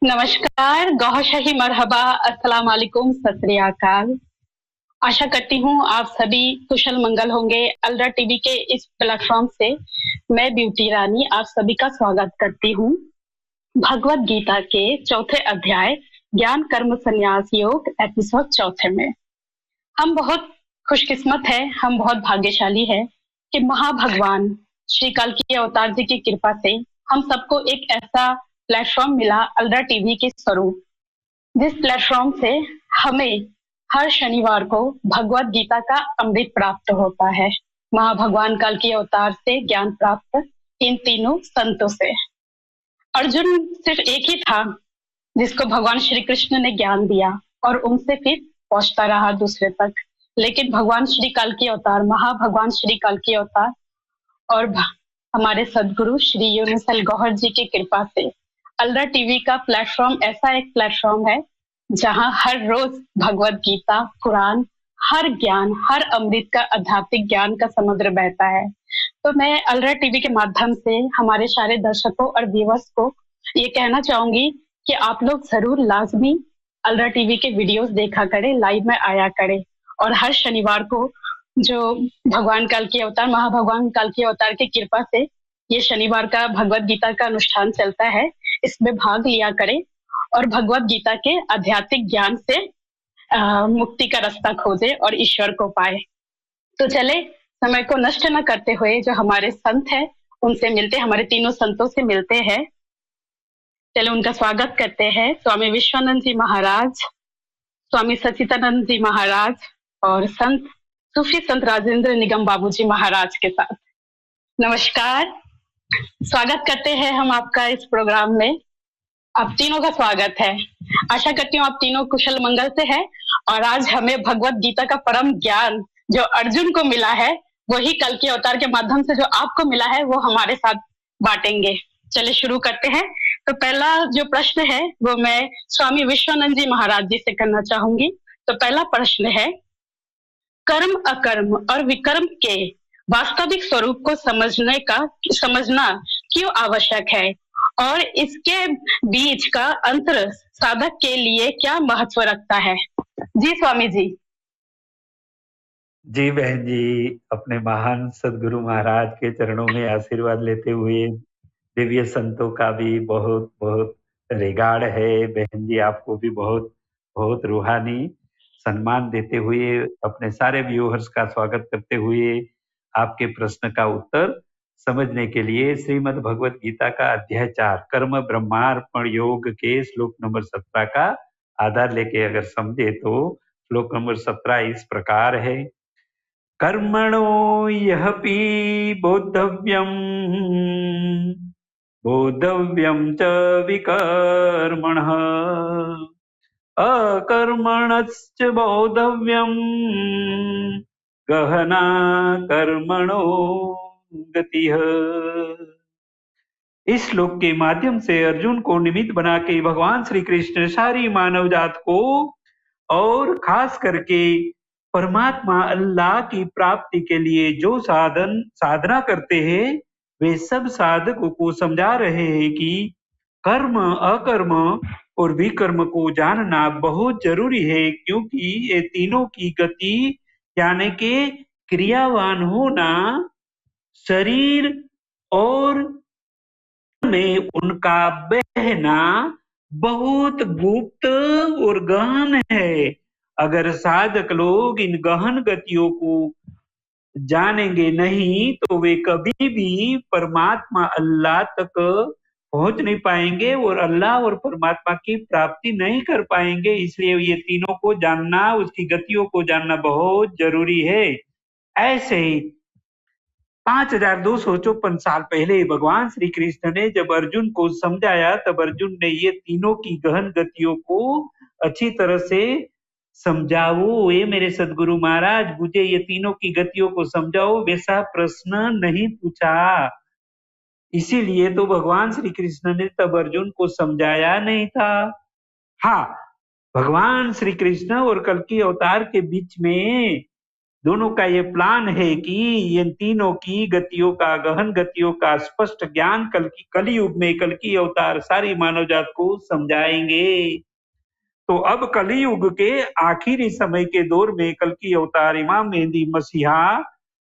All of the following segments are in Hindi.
नमस्कार, गौहशाही मरहबा, अस्सलाम वालेकुम, सत श्री अकाल। आशा करती हूँ आप सभी कुशल मंगल होंगे। अलरा टीवी के इस प्लेटफॉर्म से मैं ब्यूटी रानी आप सभी का स्वागत करती हूँ। भगवत गीता के चौथे अध्याय ज्ञान कर्म संन्यास योग एपिसोड चौथे में हम बहुत खुशकिस्मत है, हम बहुत भाग्यशाली है कि महाभगवान श्री कल्कि अवतार जी की कृपा से हम सबको एक ऐसा प्लेटफॉर्म मिला, अलरा टीवी के स्वरूप, जिस प्लेटफॉर्म से हमें हर शनिवार को भगवत गीता का अमृत प्राप्त होता है। महाभगवान कल्कि अवतार से ज्ञान प्राप्त इन तीनों संतों से। अर्जुन सिर्फ एक ही था जिसको भगवान श्री कृष्ण ने ज्ञान दिया और उनसे फिर पहुंचता रहा दूसरे तक। लेकिन भगवान श्री कल्कि अवतार, महाभगवान श्री कल्कि अवतार और हमारे सदगुरु श्री यूनिसल गौहर जी की कृपा से अलरा टीवी का प्लेटफॉर्म ऐसा एक प्लेटफॉर्म है जहां हर रोज भगवत गीता, कुरान, हर ज्ञान, हर अमृत का आध्यात्मिक ज्ञान का समुद्र बहता है। तो मैं अलरा टीवी के माध्यम से हमारे सारे दर्शकों और व्यूअर्स को ये कहना चाहूंगी कि आप लोग जरूर लाजमी अलरा टीवी के वीडियोस देखा करें, लाइव में आया करें और हर शनिवार को जो भगवान कल्कि अवतार, महाभगवान कल्कि अवतार की कृपा से ये शनिवार का भगवत गीता का अनुष्ठान चलता है, इसमें भाग लिया करें और भगवत गीता के आध्यात्मिक ज्ञान से मुक्ति का रास्ता खोजे और ईश्वर को पाए। तो चले समय को नष्ट न करते हुए जो हमारे संत हैं उनसे मिलते, हमारे तीनों संतों से मिलते हैं। चले उनका स्वागत करते हैं। स्वामी विश्वानंद जी महाराज, स्वामी सचिदानंद जी महाराज और संत सूफी संत राजेंद्र निगम बाबू जी महाराज के साथ। नमस्कार, स्वागत करते हैं हम आपका इस प्रोग्राम में। आप तीनों का स्वागत है। आशा करती हूँ आप तीनों कुशल मंगल से हैं और आज हमें भगवत गीता का परम ज्ञान जो अर्जुन को मिला है वही कल्कि अवतार के माध्यम से जो आपको मिला है वो हमारे साथ बांटेंगे। चलिए शुरू करते हैं। तो पहला जो प्रश्न है वो मैं स्वामी विश्वानंद जी महाराज जी से करना चाहूंगी। तो पहला प्रश्न है, कर्म अकर्म और विकर्म के वास्तविक स्वरूप को समझना क्यों आवश्यक है और इसके बीच का अंतर साधक के लिए क्या महत्व रखता है? जी स्वामी जी। जी बहन जी, अपने महान सदगुरु महाराज के चरणों में आशीर्वाद लेते हुए दिव्य संतों का भी बहुत बहुत रिगार्ड है। बहन जी आपको भी बहुत बहुत रूहानी सम्मान देते हुए अपने सारे व्यूअर्स का स्वागत करते हुए आपके प्रश्न का उत्तर समझने के लिए श्रीमद् भगवत गीता का अध्याय 4 कर्म ब्रह्मार्पण योग के श्लोक नंबर 17 का आधार लेके अगर समझे तो श्लोक नंबर 17 इस प्रकार है, कर्मणो यहपि बोद्धव्यं च विकर्मणः अकर्मणश्च बोद्धव्यं गहना कर्मणो गतिः। इस श्लोक के माध्यम से अर्जुन को निमित्त बना के भगवान श्री कृष्ण सारी मानव जात को और खास करके परमात्मा अल्लाह की प्राप्ति के लिए जो साधना करते हैं वे सब साधकों को समझा रहे हैं कि कर्म अकर्म और विकर्म को जानना बहुत जरूरी है, क्योंकि ये तीनों की गति यानी के क्रियावान होना शरीर और में उनका बहना बहुत गुप्त और गहन है। अगर साधक लोग इन गहन गतियों को जानेंगे नहीं तो वे कभी भी परमात्मा अल्लाह तक पहुंच नहीं पाएंगे और अल्लाह और परमात्मा की प्राप्ति नहीं कर पाएंगे। इसलिए ये तीनों को जानना, उसकी गतियों को जानना बहुत जरूरी है। ऐसे ही 5254 साल पहले भगवान श्री कृष्ण ने जब अर्जुन को समझाया तब अर्जुन ने ये तीनों की गहन गतियों को अच्छी तरह से समझाओ, ये मेरे सदगुरु महाराज मुझे ये तीनों की गतियों को समझाओ, वैसा प्रश्न नहीं पूछा। इसीलिए तो भगवान श्री कृष्ण ने तब अर्जुन को समझाया नहीं था। हाँ, भगवान श्री कृष्ण और कल्कि अवतार के बीच में दोनों का ये प्लान है कि इन तीनों की गतियों का, गहन गतियों का स्पष्ट ज्ञान कलयुग में कल्कि अवतार सारी मानव जात को समझाएंगे। तो अब कलयुग के आखिरी समय के दौर में कल्कि अवतार इमाम मेहदी मसीहा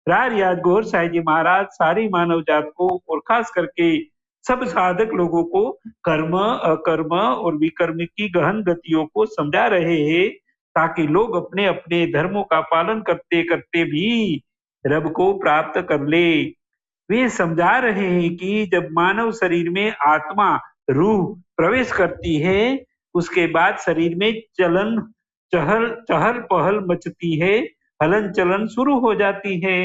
रारियात गौर साहिब जी महाराज सारी मानव जात को और खास करके सब साधक लोगों को कर्म, अकर्म और विकर्म की गहन गतियों को समझा रहे हैं, ताकि लोग अपने अपने धर्मों का पालन करते करते भी रब को प्राप्त कर ले। वे समझा रहे हैं कि जब मानव शरीर में आत्मा, रूह प्रवेश करती है, उसके बाद शरीर में चहल पहल मचती है, हलन चलन शुरू हो जाती है।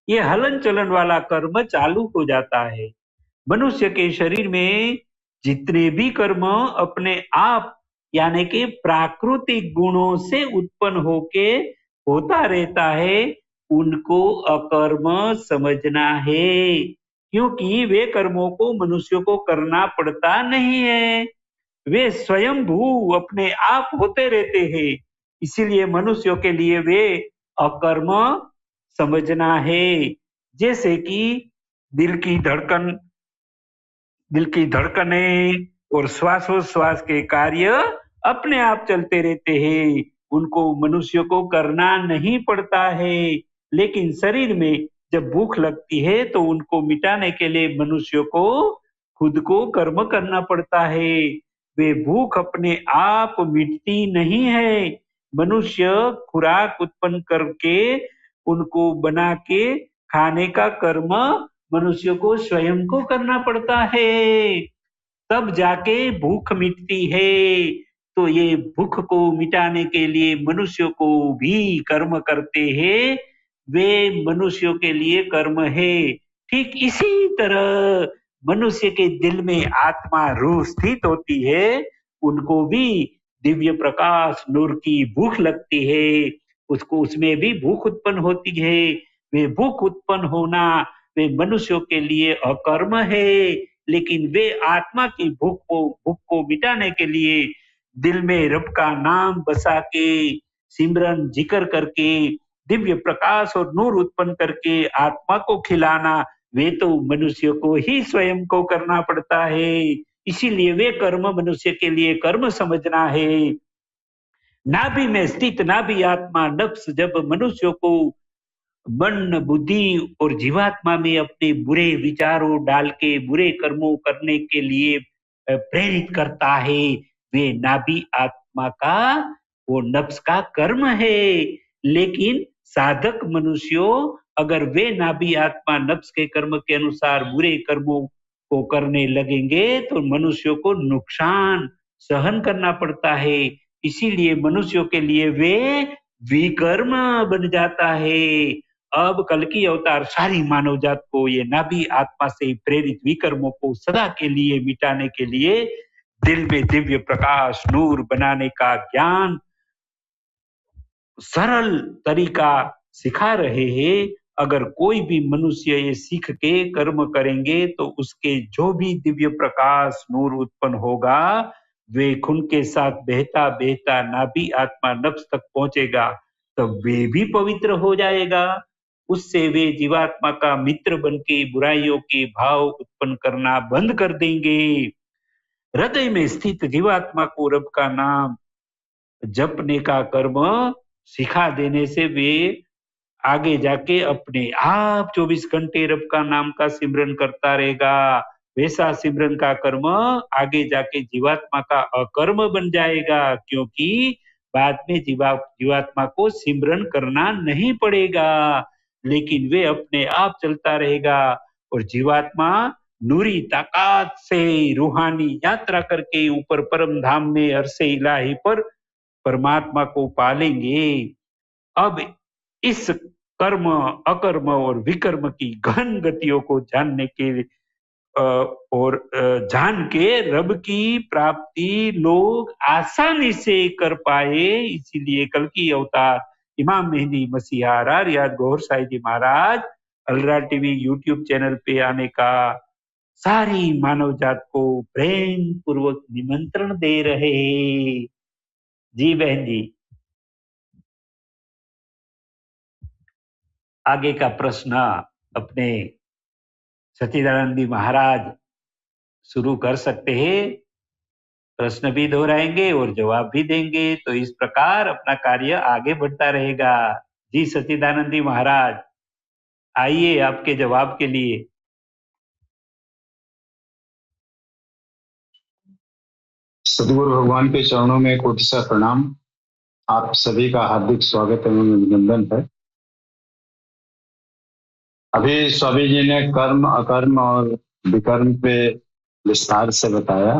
ये हलन चलन वाला कर्म चालू हो जाता है। मनुष्य के शरीर में जितने भी कर्म अपने आप यानी कि प्राकृतिक गुणों से उत्पन्न होके होता रहता है, उनको अकर्म समझना है, क्योंकि वे कर्मों को मनुष्य को करना पड़ता नहीं है, वे स्वयंभू अपने आप होते रहते हैं। इसीलिए मनुष्यों के लिए वे अकर्म समझना है। जैसे कि दिल की धड़कने और श्वासोश्वास के कार्य अपने आप चलते रहते हैं, उनको मनुष्य को करना नहीं पड़ता है। लेकिन शरीर में जब भूख लगती है तो उनको मिटाने के लिए मनुष्य को खुद को कर्म करना पड़ता है। वे भूख अपने आप मिटती नहीं है, मनुष्य खुराक उत्पन्न करके उनको बना के खाने का कर्म मनुष्य को स्वयं को करना पड़ता है, तब जाके भूख मिटती है। तो ये भूख को मिटाने के लिए मनुष्य को भी कर्म करते हैं, वे मनुष्यों के लिए कर्म है। ठीक इसी तरह मनुष्य के दिल में आत्मा, रूह स्थित होती है, उनको भी दिव्य प्रकाश नूर की भूख लगती है, उसको उसमें भी भूख उत्पन्न होती है। वे भूख उत्पन्न होना वे मनुष्यों के लिए अकर्म है, लेकिन वे आत्मा की भूख को मिटाने के लिए दिल में रब का नाम बसा के, सिमरन जिक्र करके, दिव्य प्रकाश और नूर उत्पन्न करके आत्मा को खिलाना, वे तो मनुष्य को ही स्वयं को करना पड़ता है। इसीलिए वे कर्म मनुष्य के लिए कर्म समझना है। नाभि में स्थित नाभि आत्मा नफ्स जब मनुष्य को मन, बुद्धि और जीवात्मा में अपने बुरे विचारों डाल के बुरे कर्मों करने के लिए प्रेरित करता है, वे नाभि आत्मा का, वो नफ्स का कर्म है। लेकिन साधक मनुष्यों अगर वे नाभि आत्मा नफ्स के कर्म के अनुसार बुरे कर्मों को करने लगेंगे तो मनुष्यों को नुकसान सहन करना पड़ता है। इसीलिए मनुष्यों के लिए वे विकर्म बन जाता है। अब कल्कि अवतार सारी मानव जात को ये नाभि आत्मा से प्रेरित विकर्मों को सदा के लिए मिटाने के लिए दिल में दिव्य प्रकाश नूर बनाने का ज्ञान, सरल तरीका सिखा रहे हैं। अगर कोई भी मनुष्य ये सीख के कर्म करेंगे तो उसके जो भी दिव्य प्रकाश नूर उत्पन्न होगा, वे खून के साथ बहता बहता नाभि आत्मा नफ्स तक पहुंचेगा, तब वे भी पवित्र हो जाएगा। उससे वे जीवात्मा का मित्र बन के बुराइयों के भाव उत्पन्न करना बंद कर देंगे। हृदय में स्थित जीवात्मा को रब का नाम जपने का कर्म सिखा देने से वे आगे जाके अपने आप 24 घंटे रब का नाम का सिमरन करता रहेगा। वैसा सिमरन का कर्म आगे जाके जीवात्मा का अकर्म बन जाएगा, क्योंकि बाद में जीवात्मा को सिमरन करना नहीं पड़ेगा, लेकिन वे अपने आप चलता रहेगा और जीवात्मा नूरी ताकत से रूहानी यात्रा करके ऊपर परम धाम में अरसे इलाही पर परमात्मा को पालेंगे। अब इस कर्म, अकर्म और विकर्म की गहन गतियों को जानने के और जान के रब की प्राप्ति लोग आसानी से कर पाए, इसीलिए कल्कि अवतार इमाम मेहदी मसीहा रारियात गौर साहिब जी महाराज अलरा टीवी यूट्यूब चैनल पे आने का सारी मानव जात को प्रेम पूर्वक निमंत्रण दे रहे हैं। जी बहन जी। आगे का प्रश्न अपने सच्चिदानंदी महाराज शुरू कर सकते हैं। प्रश्न भी दोहराएंगे और जवाब भी देंगे, तो इस प्रकार अपना कार्य आगे बढ़ता रहेगा। जी सच्चिदानंदी महाराज, आइए आपके जवाब के लिए। सदगुरु भगवान के चरणों में कोटि प्रणाम। आप सभी का हार्दिक स्वागत एवं अभिनंदन है। अभी स्वामी जी ने कर्म, अकर्म और विकर्म पे विस्तार से बताया।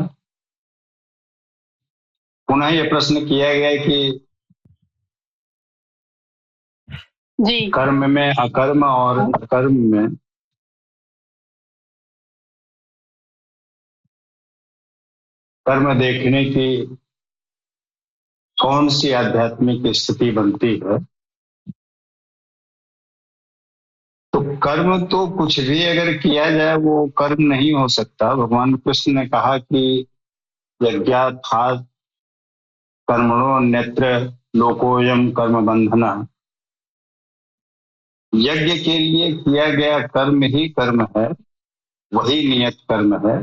पुनः ये प्रश्न किया गया कि जी कर्म में, अकर्म और अकर्म में कर्म देखने की कौन सी आध्यात्मिक स्थिति बनती है। तो कर्म तो कुछ भी अगर किया जाए वो कर्म नहीं हो सकता। भगवान कृष्ण ने कहा कि यज्ञात् कर्मणो अन्यत्र लोकोयम कर्म बंधना। यज्ञ के लिए किया गया कर्म ही कर्म है, वही नियत कर्म है।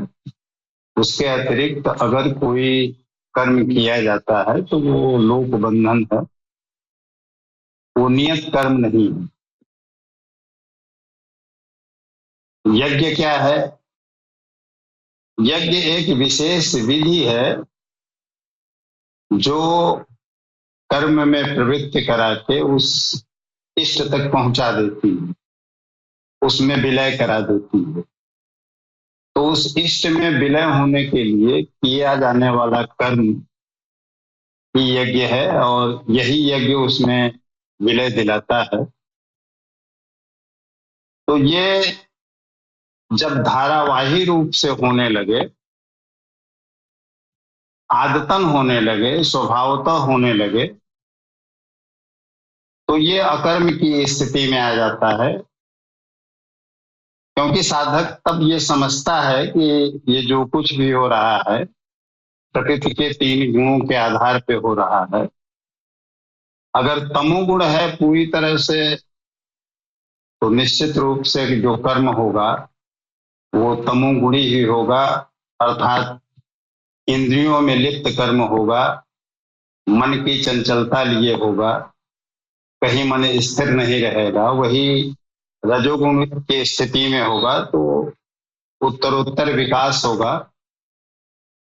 उसके अतिरिक्त अगर कोई कर्म किया जाता है तो वो लोक बंधन है, वो नियत कर्म नहीं है। यज्ञ क्या है? यज्ञ एक विशेष विधि है जो कर्म में प्रवृत्ति करा के उस इष्ट तक पहुंचा देती है, उसमें विलय करा देती है। तो उस इष्ट में विलय होने के लिए किया जाने वाला कर्म ही यज्ञ है और यही यज्ञ उसमें विलय दिलाता है। तो ये जब धारावाही रूप से होने लगे, आदतन होने लगे, स्वभावतः होने लगे, तो ये अकर्म की स्थिति में आ जाता है। क्योंकि साधक तब ये समझता है कि ये जो कुछ भी हो रहा है प्रकृति के 3 गुणों के आधार पे हो रहा है। अगर तमोगुण है पूरी तरह से, तो निश्चित रूप से जो कर्म होगा वो तमोगुणी ही होगा, अर्थात इंद्रियों में लिप्त कर्म होगा, मन की चंचलता लिए होगा, कहीं मन स्थिर नहीं रहेगा। वही रजोगुण की स्थिति में होगा तो उत्तरोत्तर विकास होगा,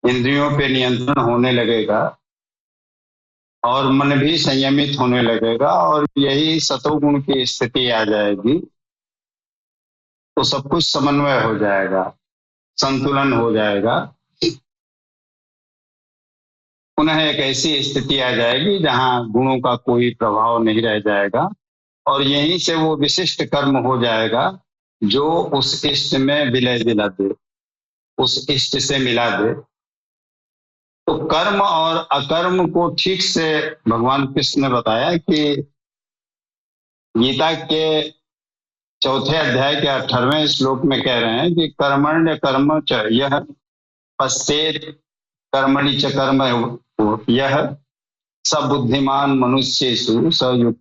इंद्रियों पे नियंत्रण होने लगेगा और मन भी संयमित होने लगेगा और यही सतोगुण की स्थिति आ जाएगी तो सब कुछ समन्वय हो जाएगा, संतुलन हो जाएगा। पुनः एक ऐसी स्थिति आ जाएगी जहां गुणों का कोई प्रभाव नहीं रह जाएगा और यहीं से वो विशिष्ट कर्म हो जाएगा जो उस इष्ट में विलय दिला दे, उस इष्ट से मिला दे। तो कर्म और अकर्म को ठीक से भगवान कृष्ण ने बताया कि गीता के 4 अध्याय के 18वें श्लोक में कह रहे हैं कि कर्मण्य कर्म च यह पश्चेत कर्मणि च कर्म यह स बुद्धिमान मनुष्येषु स युक्त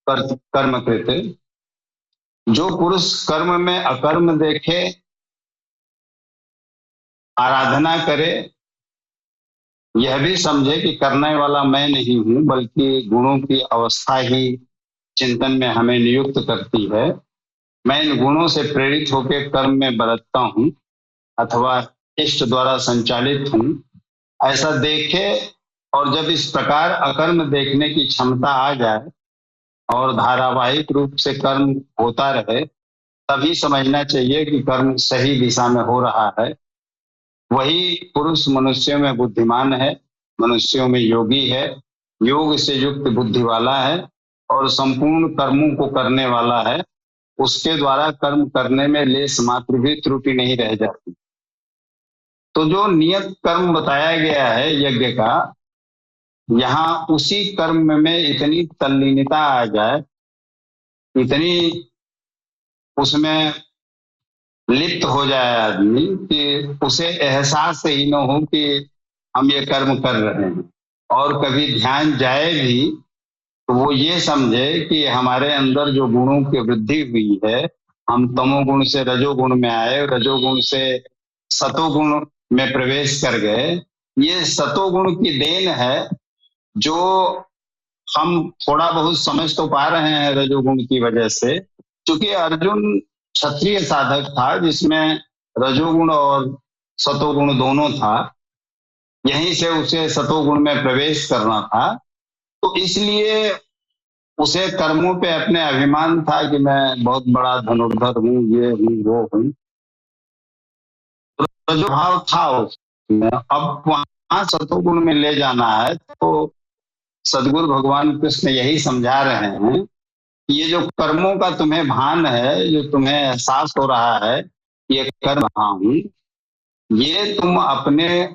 कर्म कृत। जो पुरुष कर्म में अकर्म देखे, आराधना करे, यह भी समझे कि करने वाला मैं नहीं हूं बल्कि गुणों की अवस्था ही चिंतन में हमें नियुक्त करती है, मैं इन गुणों से प्रेरित होकर कर्म में बरतता हूं अथवा इष्ट द्वारा संचालित हूं, ऐसा देखे। और जब इस प्रकार अकर्म देखने की क्षमता आ जाए और धारावाहिक रूप से कर्म होता रहे, तभी समझना चाहिए कि कर्म सही दिशा में हो रहा है। वही पुरुष मनुष्यों में बुद्धिमान है, मनुष्यों में योगी है, योग से युक्त बुद्धि वाला है और संपूर्ण कर्मों को करने वाला है। उसके द्वारा कर्म करने में लेस मात्र भी त्रुटि नहीं रह जाती। तो जो नियत कर्म बताया गया है यज्ञ का, यहाँ उसी कर्म में इतनी तल्लीनता आ जाए, इतनी उसमें लिप्त हो जाए आदमी कि उसे एहसास ही न हो कि हम ये कर्म कर रहे हैं। और कभी ध्यान जाए भी तो वो ये समझे कि हमारे अंदर जो गुणों की वृद्धि हुई है, हम तमोगुण से रजोगुण में आए, रजोगुण से सतोगुण में प्रवेश कर गए, ये सतोगुण की देन है जो हम थोड़ा बहुत समझ तो पा रहे हैं रजोगुण की वजह से। क्योंकि अर्जुन क्षत्रिय साधक था जिसमें रजोगुण और सतोगुण दोनों था, यहीं से उसे सतोगुण में प्रवेश करना था। तो इसलिए उसे कर्मों पे अपने अभिमान था कि मैं बहुत बड़ा धनुर्धर हूँ, ये हूँ, वो हूँ, रजो भाव था उसमें। अब वहां सतोगुण में ले जाना है, तो सदगुरु भगवान कृष्ण यही समझा रहे हैं कि ये जो कर्मों का तुम्हें भान है, जो तुम्हें एहसास हो रहा है, ये कर रहा हूं, ये तुम अपने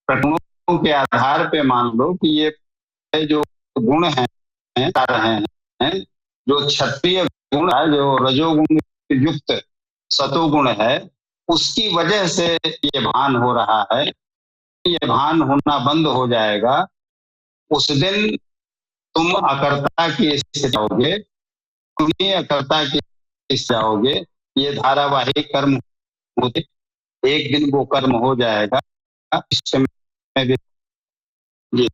प्रगुणों के आधार पे मान लो कि ये जो गुण हैं आ रहे हैं, जो क्षत्रिय गुण है, जो रजोगुण युक्त सतोगुण है, उसकी वजह से ये भान हो रहा है। ये भान होना बंद हो जाएगा, उस दिन तुम अकर्ता की स्थिति जाओगे, तुम ही अकर्ता की स्थिति जाओगे। ये धारावाहिक कर्म होते, एक दिन वो कर्म हो जाएगा। इस समय भी जी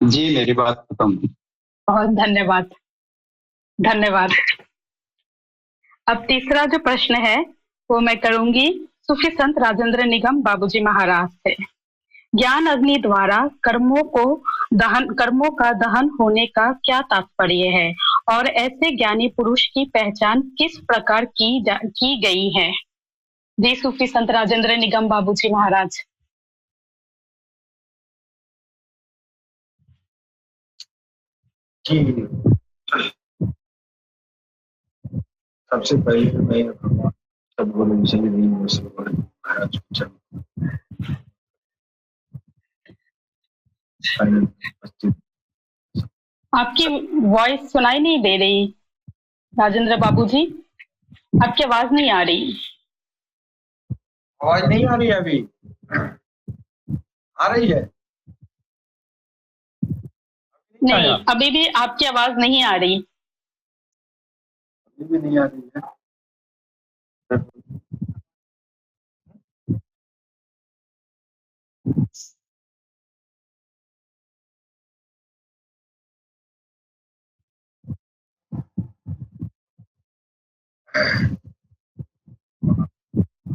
जी मेरी बात खत्म। बहुत धन्यवाद, धन्यवाद। अब तीसरा जो प्रश्न है वो मैं करूंगी सूफी संत राजेंद्र निगम बाबूजी महाराज से। ज्ञान अग्नि द्वारा कर्मों का दहन होने का क्या तात्पर्य है, और ऐसे ज्ञानी पुरुष की पहचान किस प्रकार की गई है? जी सूफी संत राजेंद्र निगम बाबूजी महाराज। जी, सबसे पहले मैं भगवान सदगुरु श्री महाराज को आपकी वॉइस सुनाई नहीं दे रही राजेंद्र बाबूजी, आपकी आवाज नहीं आ रही। आवाज नहीं आ रही? अभी आ रही है? नहीं, अभी भी आपकी आवाज नहीं आ रही। अभी भी नहीं आ रही है?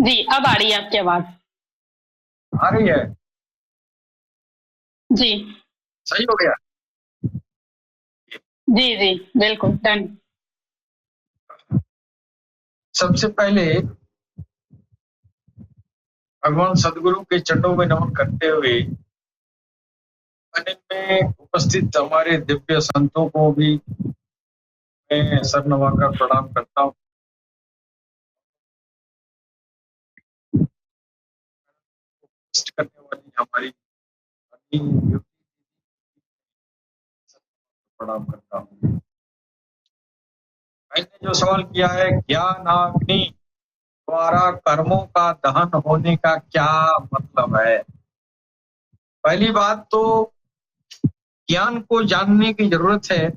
जी अब आ रही है आपकी आवाज। आ रही है? जी सही हो गया? जी जी बिल्कुल डन। सबसे पहले भगवान सदगुरु के चरणों में नमन करते हुए में उपस्थित हमारे दिव्य संतों को भी मैं सर नवाकर प्रणाम करता हूँ। करने वाली हमारी प्रणाम करता हूँ। मैंने जो सवाल किया है, ज्ञानाग्नि द्वारा कर्मों का दहन होने का क्या मतलब है? पहली बात तो ज्ञान को जानने की जरूरत है।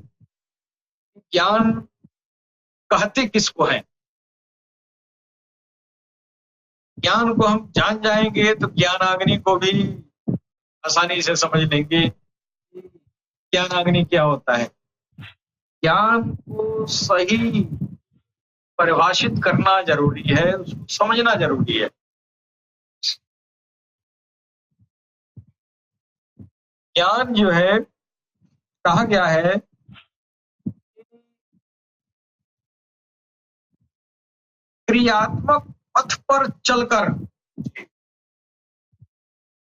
ज्ञान कहते किसको है? ज्ञान को हम जान जाएंगे तो ज्ञानाग्नि को भी आसानी से समझ लेंगे। ज्ञानाग्नि क्या होता है? ज्ञान को सही परिभाषित करना जरूरी है, उसको समझना जरूरी है। ज्ञान जो है, कहा गया है क्रियात्मक पथ पर चलकर,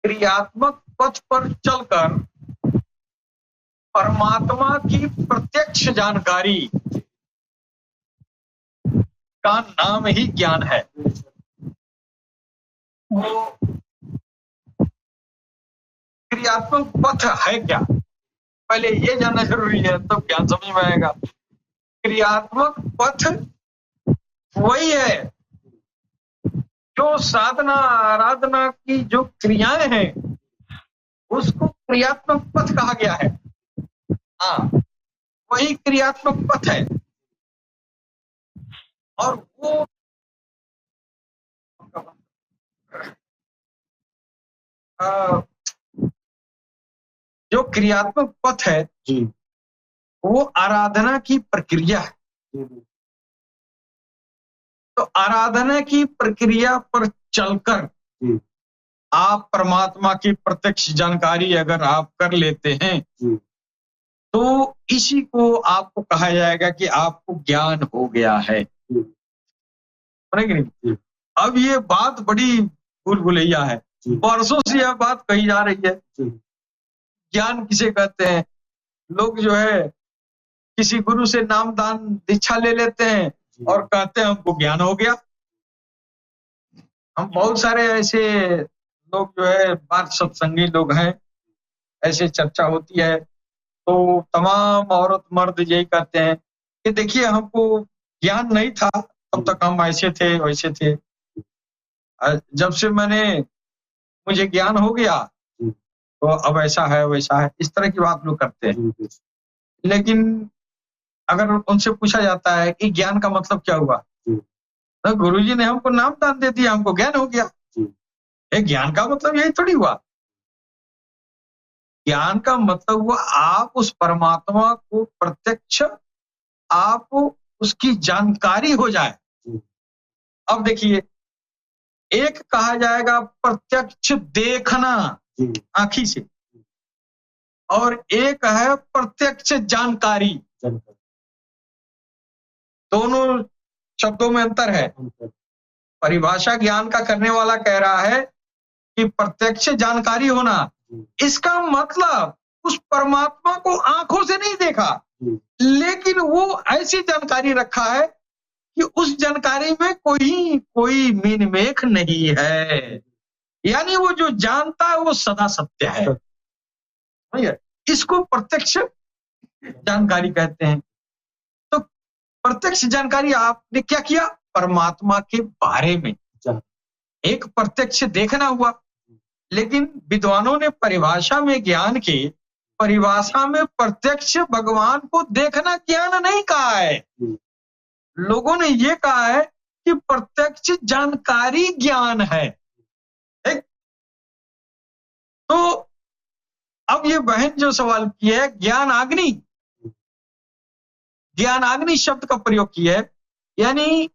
क्रियात्मक पथ पर चलकर परमात्मा की प्रत्यक्ष जानकारी का नाम ही ज्ञान है। तो क्रियात्मक पथ है क्या, पहले ये जानना जरूरी है, तब ज्ञान समझ में आएगा। क्रियात्मक पथ वही है जो साधना आराधना की जो क्रियाएं हैं उसको क्रियात्मक पथ कहा गया है। हाँ, वही क्रियात्मक पथ है। और वो जो क्रियात्मक पथ है जी वो आराधना की प्रक्रिया है। तो आराधना की प्रक्रिया पर चलकर जी आप परमात्मा की प्रत्यक्ष जानकारी अगर आप कर लेते हैं जी तो इसी को आपको कहा जाएगा कि आपको ज्ञान हो गया है। जी समझ गए? जी अब ये बात बड़ी भूल भुलैया है, जी वर्षों से यह बात कही जा रही है। जी ज्ञान किसे कहते हैं? लोग जो है किसी गुरु से नाम दान दीक्षा ले लेते हैं और कहते हैं हमको ज्ञान हो गया। हम बहुत सारे ऐसे लोग जो है बात सत्संगी लोग हैं, ऐसे चर्चा होती है तो तमाम औरत मर्द यही कहते हैं कि देखिए हमको ज्ञान नहीं था, तब तक हम ऐसे थे वैसे थे, जब से मुझे ज्ञान हो गया तो अब ऐसा है वैसा है, इस तरह की बात लोग करते हैं। लेकिन अगर उनसे पूछा जाता है कि ज्ञान का मतलब क्या हुआ, तो गुरुजी ने हमको नाम दान दे दिया, हमको ज्ञान हो गया। ज्ञान का मतलब यही थोड़ी हुआ। ज्ञान का मतलब हुआ आप उस परमात्मा को प्रत्यक्ष, आप उसकी जानकारी हो जाए। अब देखिए, एक कहा जाएगा प्रत्यक्ष देखना आंखी से, और एक है प्रत्यक्ष जानकारी। दोनों शब्दों में अंतर है। परिभाषा ज्ञान का करने वाला कह रहा है कि प्रत्यक्ष जानकारी होना, इसका मतलब उस परमात्मा को आंखों से नहीं देखा, लेकिन वो ऐसी जानकारी रखा है कि उस जानकारी में कोई मीन मेख नहीं है, यानी वो जो जानता है वो सदा सत्य है। इसको प्रत्यक्ष जानकारी कहते हैं। तो प्रत्यक्ष जानकारी आपने क्या किया? परमात्मा के बारे में एक प्रत्यक्ष देखना हुआ। लेकिन विद्वानों ने परिभाषा में ज्ञान की परिभाषा में प्रत्यक्ष भगवान को देखना ज्ञान नहीं कहा है। लोगों ने ये कहा है कि प्रत्यक्ष जानकारी ज्ञान है। तो अब ये बहन जो सवाल की है, ज्ञान अग्नि शब्द का प्रयोग किया है, यानी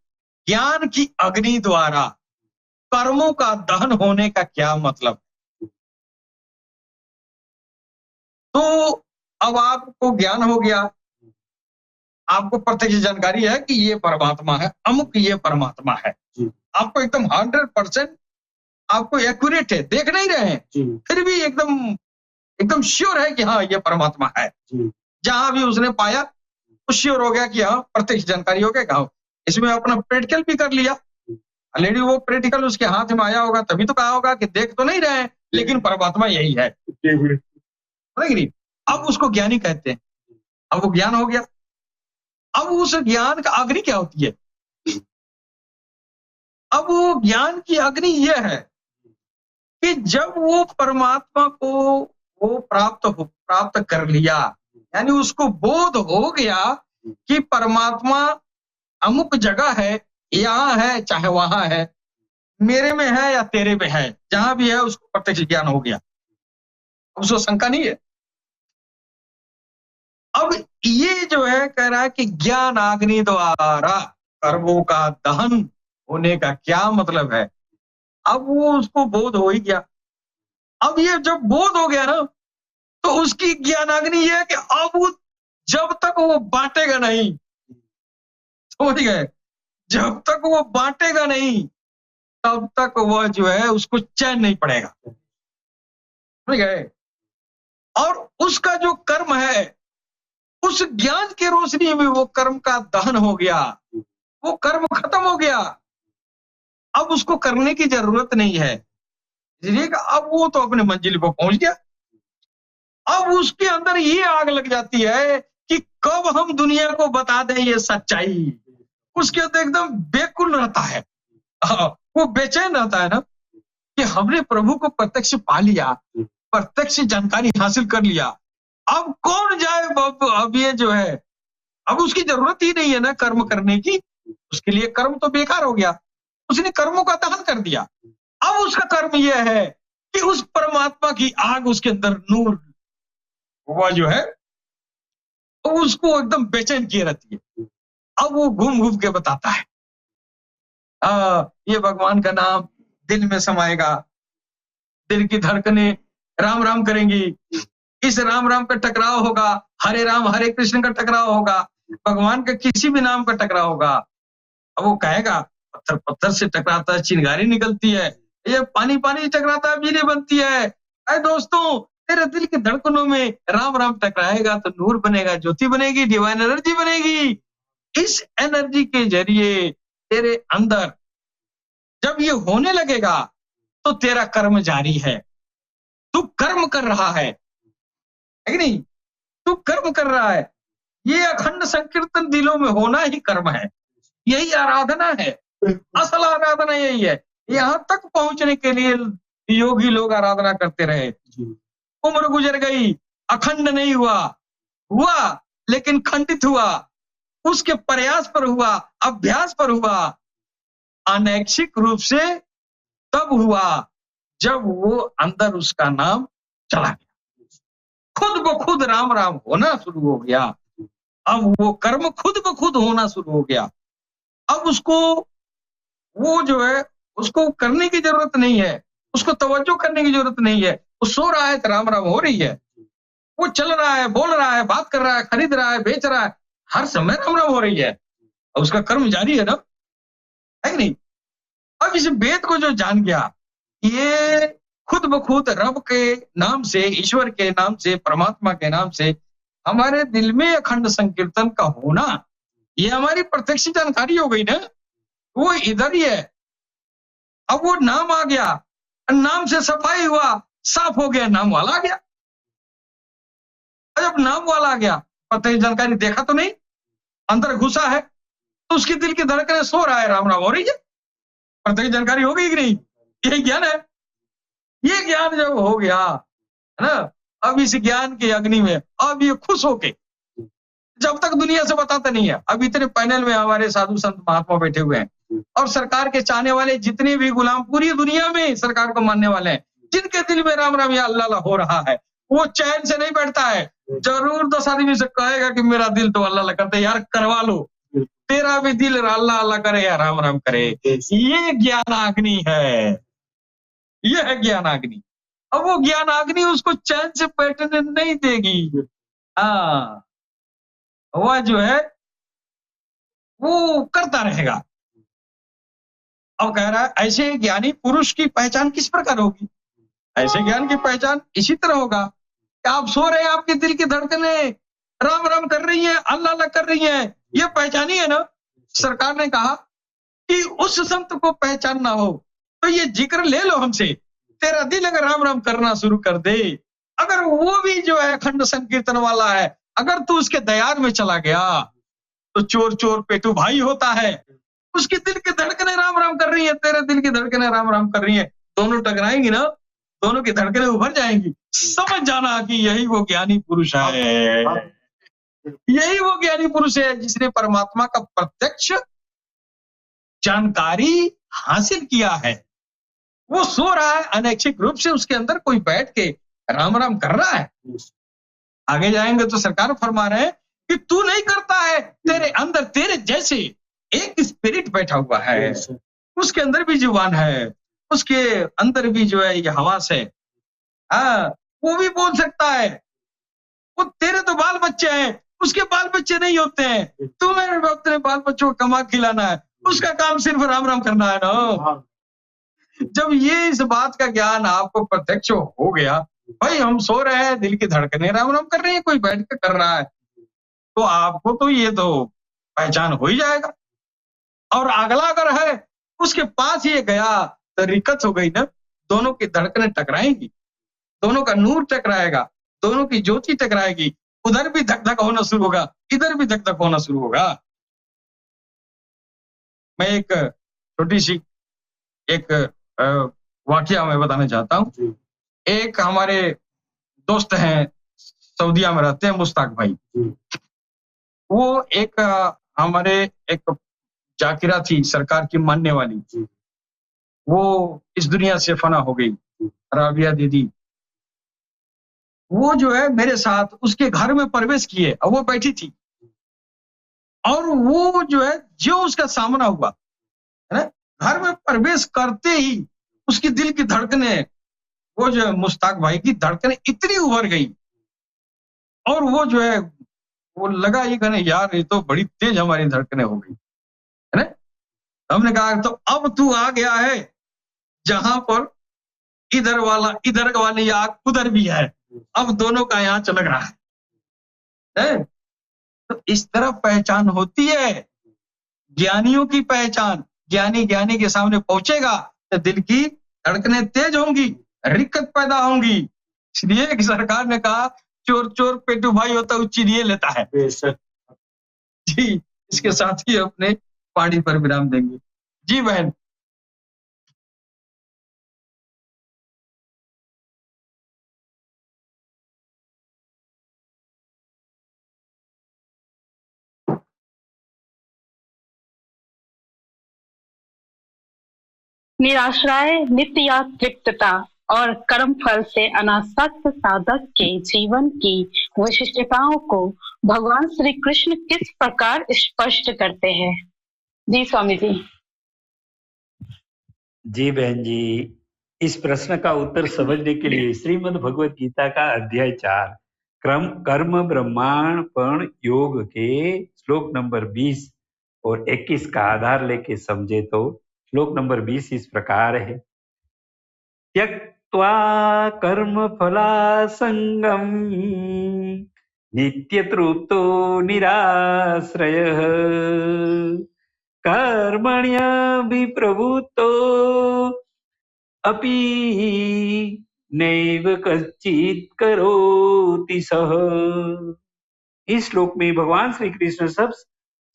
ज्ञान की अग्नि द्वारा कर्मों का दहन होने का क्या मतलब? तो अब आपको ज्ञान हो गया, आपको प्रत्यक्ष जानकारी है कि ये परमात्मा है, अमुक ये परमात्मा है। आपको एकदम 100% आपको एक्यूरेट है, देख नहीं रहे हैं, फिर भी एकदम श्योर है कि हाँ ये परमात्मा है। जहां भी उसने पाया तो श्योर हो गया कि हाँ प्रत्यक्ष जानकारी हो गया। हाँ, इसमें अपना प्रैक्टिकल भी कर लिया। ऑलरेडी वो प्रैक्टिकल उसके हाथ में आया होगा, तभी तो कहा होगा कि देख तो नहीं रहे हैं लेकिन परमात्मा यही है। अब उसको ज्ञानी कहते हैं। अब वो ज्ञान हो गया। अब उस ज्ञान का अग्नि क्या होती है? अब वो ज्ञान की अग्नि यह है कि जब वो परमात्मा को वो प्राप्त कर लिया, यानी उसको बोध हो गया कि परमात्मा अमुक जगह है, यहाँ है चाहे वहां है, मेरे में है या तेरे में है, जहां भी है उसको प्रत्यक्ष ज्ञान हो गया। अब उसको शंका नहीं है। अब ये जो है कह रहा है कि ज्ञान अग्नि द्वारा कर्मों का दहन होने का क्या मतलब है? अब वो उसको बोध हो ही गया। अब ये जब बोध हो गया ना, तो उसकी ज्ञान अग्नि ये है कि अब वो जब तक वो बांटेगा नहीं, समझ गए, जब तक वो बांटेगा नहीं तब तक वह जो है उसको चैन नहीं पड़ेगा, समझ गए। और उसका जो कर्म है उस ज्ञान की रोशनी में वो कर्म का दहन हो गया, वो कर्म खत्म हो गया। अब उसको करने की जरूरत नहीं है, इसलिए अब वो तो अपने मंजिल पर पहुंच गया। अब उसके अंदर ये आग लग जाती है कि कब हम दुनिया को बता दें ये सच्चाई। उसके अंदर एकदम बेकुल रहता है। वो बेचैन रहता है ना कि हमने प्रभु को प्रत्यक्ष पा लिया, प्रत्यक्ष जानकारी हासिल कर लिया, अब कौन जाए बाबू, अब ये जो है अब उसकी जरूरत ही नहीं है ना कर्म करने की, उसके लिए कर्म तो बेकार हो गया, उसने कर्मों का दहन कर दिया। अब उसका कर्म यह है कि उस परमात्मा की आग उसके अंदर नूर वो जो है उसको एकदम बेचैन किए रहती है। अब वो घूम घूम के बताता है ये भगवान का नाम दिल में समाएगा, दिल की धड़कने राम राम करेंगी, इस राम राम का टकराव होगा, हरे राम हरे कृष्ण का टकराव होगा, भगवान का किसी भी नाम का टकराव होगा। अब वो कहेगा पत्थर पत्थर से टकराता है चिंगारी निकलती है, ये पानी पानी टकराता है बिजली बनती है। अरे दोस्तों तेरे दिल की धड़कनों में राम राम टकराएगा तो नूर बनेगा, ज्योति बनेगी, डिवाइन एनर्जी बनेगी। इस एनर्जी के जरिए तेरे अंदर जब ये होने लगेगा तो तेरा कर्म जारी है, तू कर्म कर रहा है कि नहीं, तू कर्म कर रहा है। ये अखंड संकीर्तन दिलों में होना ही कर्म है, यही आराधना है, असल आराधना यही है। यहाँ तक पहुंचने के लिए योगी लोग आराधना करते रहे, उम्र गुजर गई, अखंड नहीं हुआ, हुआ लेकिन खंडित हुआ, उसके प्रयास पर हुआ, अभ्यास पर हुआ, अनैच्छिक रूप से तब हुआ जब वो अंदर उसका नाम चला गया, खुद ब खुद राम राम होना शुरू हो गया। अब वो कर्म खुद ब खुद होना शुरू हो गया। अब उसको वो जो है उसको करने की जरूरत नहीं है, उसको तवज्जो करने की जरूरत नहीं है। वो सो रहा है तो राम राम हो रही है, वो चल रहा है, बोल रहा है, बात कर रहा है, खरीद रहा है, बेच रहा है, हर समय राम राम हो रही है, और उसका कर्म जारी है ना, है कि नहीं। अब इस वेद को जो जान गया, ये खुद ब खुद रब के नाम से, ईश्वर के नाम से, परमात्मा के नाम से हमारे दिल में अखंड संकीर्तन का होना, ये हमारी प्रत्यक्ष जानकारी हो गई ना, वो इधर ही है। अब वो नाम आ गया, नाम से सफाई हुआ, साफ हो गया, नाम वाला आ गया। जब नाम वाला आ गया, प्रत्यक्ष जानकारी देखा तो नहीं, अंदर घुसा है तो उसकी दिल की धड़कने सो रहा है, राम राम हो रही है, प्रत्यक्ष जानकारी हो गई कि नहीं, यही ज्ञान है। ये ज्ञान जब हो गया है ना, अब इस ज्ञान की अग्नि में अब ये खुश होके, जब तक दुनिया से बताते नहीं है, अब इतने पैनल में हमारे साधु संत महात्मा बैठे हुए हैं, और सरकार के चाहने वाले जितने भी गुलाम पूरी दुनिया में सरकार को मानने वाले हैं, जिनके दिल में राम राम या अल्लाह हो रहा है, वो चैन से नहीं बैठता है, जरूर 10 आदमी से कहेगा कि मेरा दिल तो अल्लाह करता है, यार करवा लो, तेरा भी दिल अल्लाह अल्लाह करे या राम राम करे। ये ज्ञानाग्नि है, ये है ज्ञानाग्नि। अब वो ज्ञानाग्नि उसको चैन से बैठने नहीं देगी। हाँ, वह जो है वो करता रहेगा। अब कह रहा है ऐसे ज्ञानी पुरुष की पहचान किस प्रकार होगी, ऐसे ज्ञान की पहचान इसी तरह होगा कि आप सो रहे हैं, आपके दिल की धड़कने राम राम कर रही है, अल्लाह अल्लाह कर रही है, ये पहचानी है ना। सरकार ने कहा कि उस संत को पहचानना हो तो ये जिक्र ले लो हमसे, तेरा दिल अगर राम राम करना शुरू कर दे, अगर वो भी जो है अखंड संकीर्तन वाला है, अगर तू उसके दयार में चला गया तो चोर चोर पेटू भाई होता है, उसकी दिल की धड़कने राम राम कर रही है, तेरे दिल की धड़कने राम राम कर रही है, दोनों टकराएंगी ना, दोनों की धड़कने उभर जाएंगी। समझ जाना कि यही वो ज्ञानी पुरुष है, यही वो ज्ञानी पुरुष है जिसने परमात्मा का प्रत्यक्ष जानकारी हासिल किया है। वो सो रहा है अनैच्छिक रूप से, उसके अंदर कोई बैठ के राम राम कर रहा है। आगे जाएंगे तो सरकार फरमा रहे हैं कि तू नहीं करता है, तेरे अंदर तेरे जैसे एक स्पिरिट बैठा हुआ है, उसके अंदर भी जुबान है, उसके अंदर भी जो है ये हवास है, वो भी बोल सकता है। वो तेरे तो बाल बच्चे हैं, उसके बाल बच्चे नहीं होते हैं, तुम्हें अपने बाल बच्चों को कमा खिलाना है, उसका काम सिर्फ राम राम करना है ना। जब ये इस बात का ज्ञान आपको प्रत्यक्ष हो गया, भाई हम सो रहे हैं, दिल की धड़कने राम राम कर रही है, कोई बैठ के कर रहा है, तो आपको तो ये तो पहचान हो ही जाएगा। और अगला अगर है उसके पास ये गया तो दिक्कत हो गई ना, दोनों की धड़कने टकराएंगी, दोनों का नूर टकराएगा, दोनों की ज्योति टकराएगी, उधर भी धक धक होना शुरू होगा, इधर भी धक धक होना शुरू होगा। मैं एक छोटी सी एक वाकया मैं बताना चाहता हूँ। एक हमारे दोस्त हैं, सऊदीया में रहते हैं, मुश्ताक भाई। वो एक हमारे एक जाकिरा थी, सरकार की मानने वाली। वो इस दुनिया से फना हो गई, राबिया दीदी। वो जो है मेरे साथ उसके घर में प्रवेश किए और वो बैठी थी, और वो जो है जो उसका सामना हुआ है ना, घर में प्रवेश करते ही उसकी दिल की धड़कने, वो जो है मुश्ताक भाई की धड़कने इतनी उभर गई, और वो जो है वो लगा ये कहने यार ये तो बड़ी तेज हमारी धड़कने हो गई है ना। हमने कहा तो अब तू आ गया है जहां पर इधर वाली आग उधर भी है, अब दोनों का यहाँ चलक रहा है। तो इस तरह पहचान होती है, ज्ञानियों की पहचान। ज्ञानी के सामने पहुंचेगा तो दिल की धड़कनें तेज होंगी, रिक्कत पैदा होंगी। इसलिए कि सरकार ने कहा चोर पेटू भाई होता है चिड़िए लेता है। जी, इसके साथ ही अपने पानी पर विराम देंगे। जी बहन। निराश्रय, नित्य या तृप्तता और कर्म फल से अनासक्त साधक के जीवन की विशिष्टताओं को भगवान श्री कृष्ण किस प्रकार स्पष्ट करते हैं? जी स्वामी जी। जी बहन जी, इस प्रश्न का उत्तर समझने के लिए श्रीमद् भगवत गीता का अध्याय 4 कर्म ब्रह्मांडपण योग के श्लोक नंबर 20 और 21 का आधार लेके समझे तो श्लोक नंबर 20 इस प्रकार है। त्यक्त्वा कर्म फलासंगम नित्य तृप्तो निराश्रयः कर्मण्यभिप्रवृत्तो अपि नैव कश्चित् करोति सः। इस श्लोक में भगवान श्री कृष्ण सब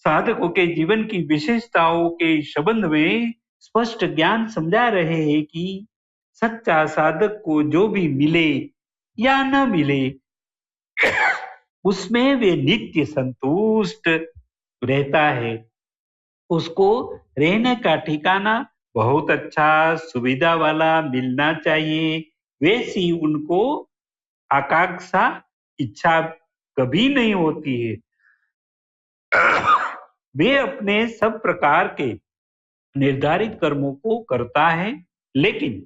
साधकों के जीवन की विशेषताओं के संबंध में स्पष्ट ज्ञान समझा रहे हैं कि सच्चा साधक को जो भी मिले या न मिले उसमें वे नित्य संतुष्ट रहता है। उसको रहने का ठिकाना बहुत अच्छा सुविधा वाला मिलना चाहिए, वैसी उनको आकांक्षा इच्छा कभी नहीं होती है। वे अपने सब प्रकार के निर्धारित कर्मों को करता है, लेकिन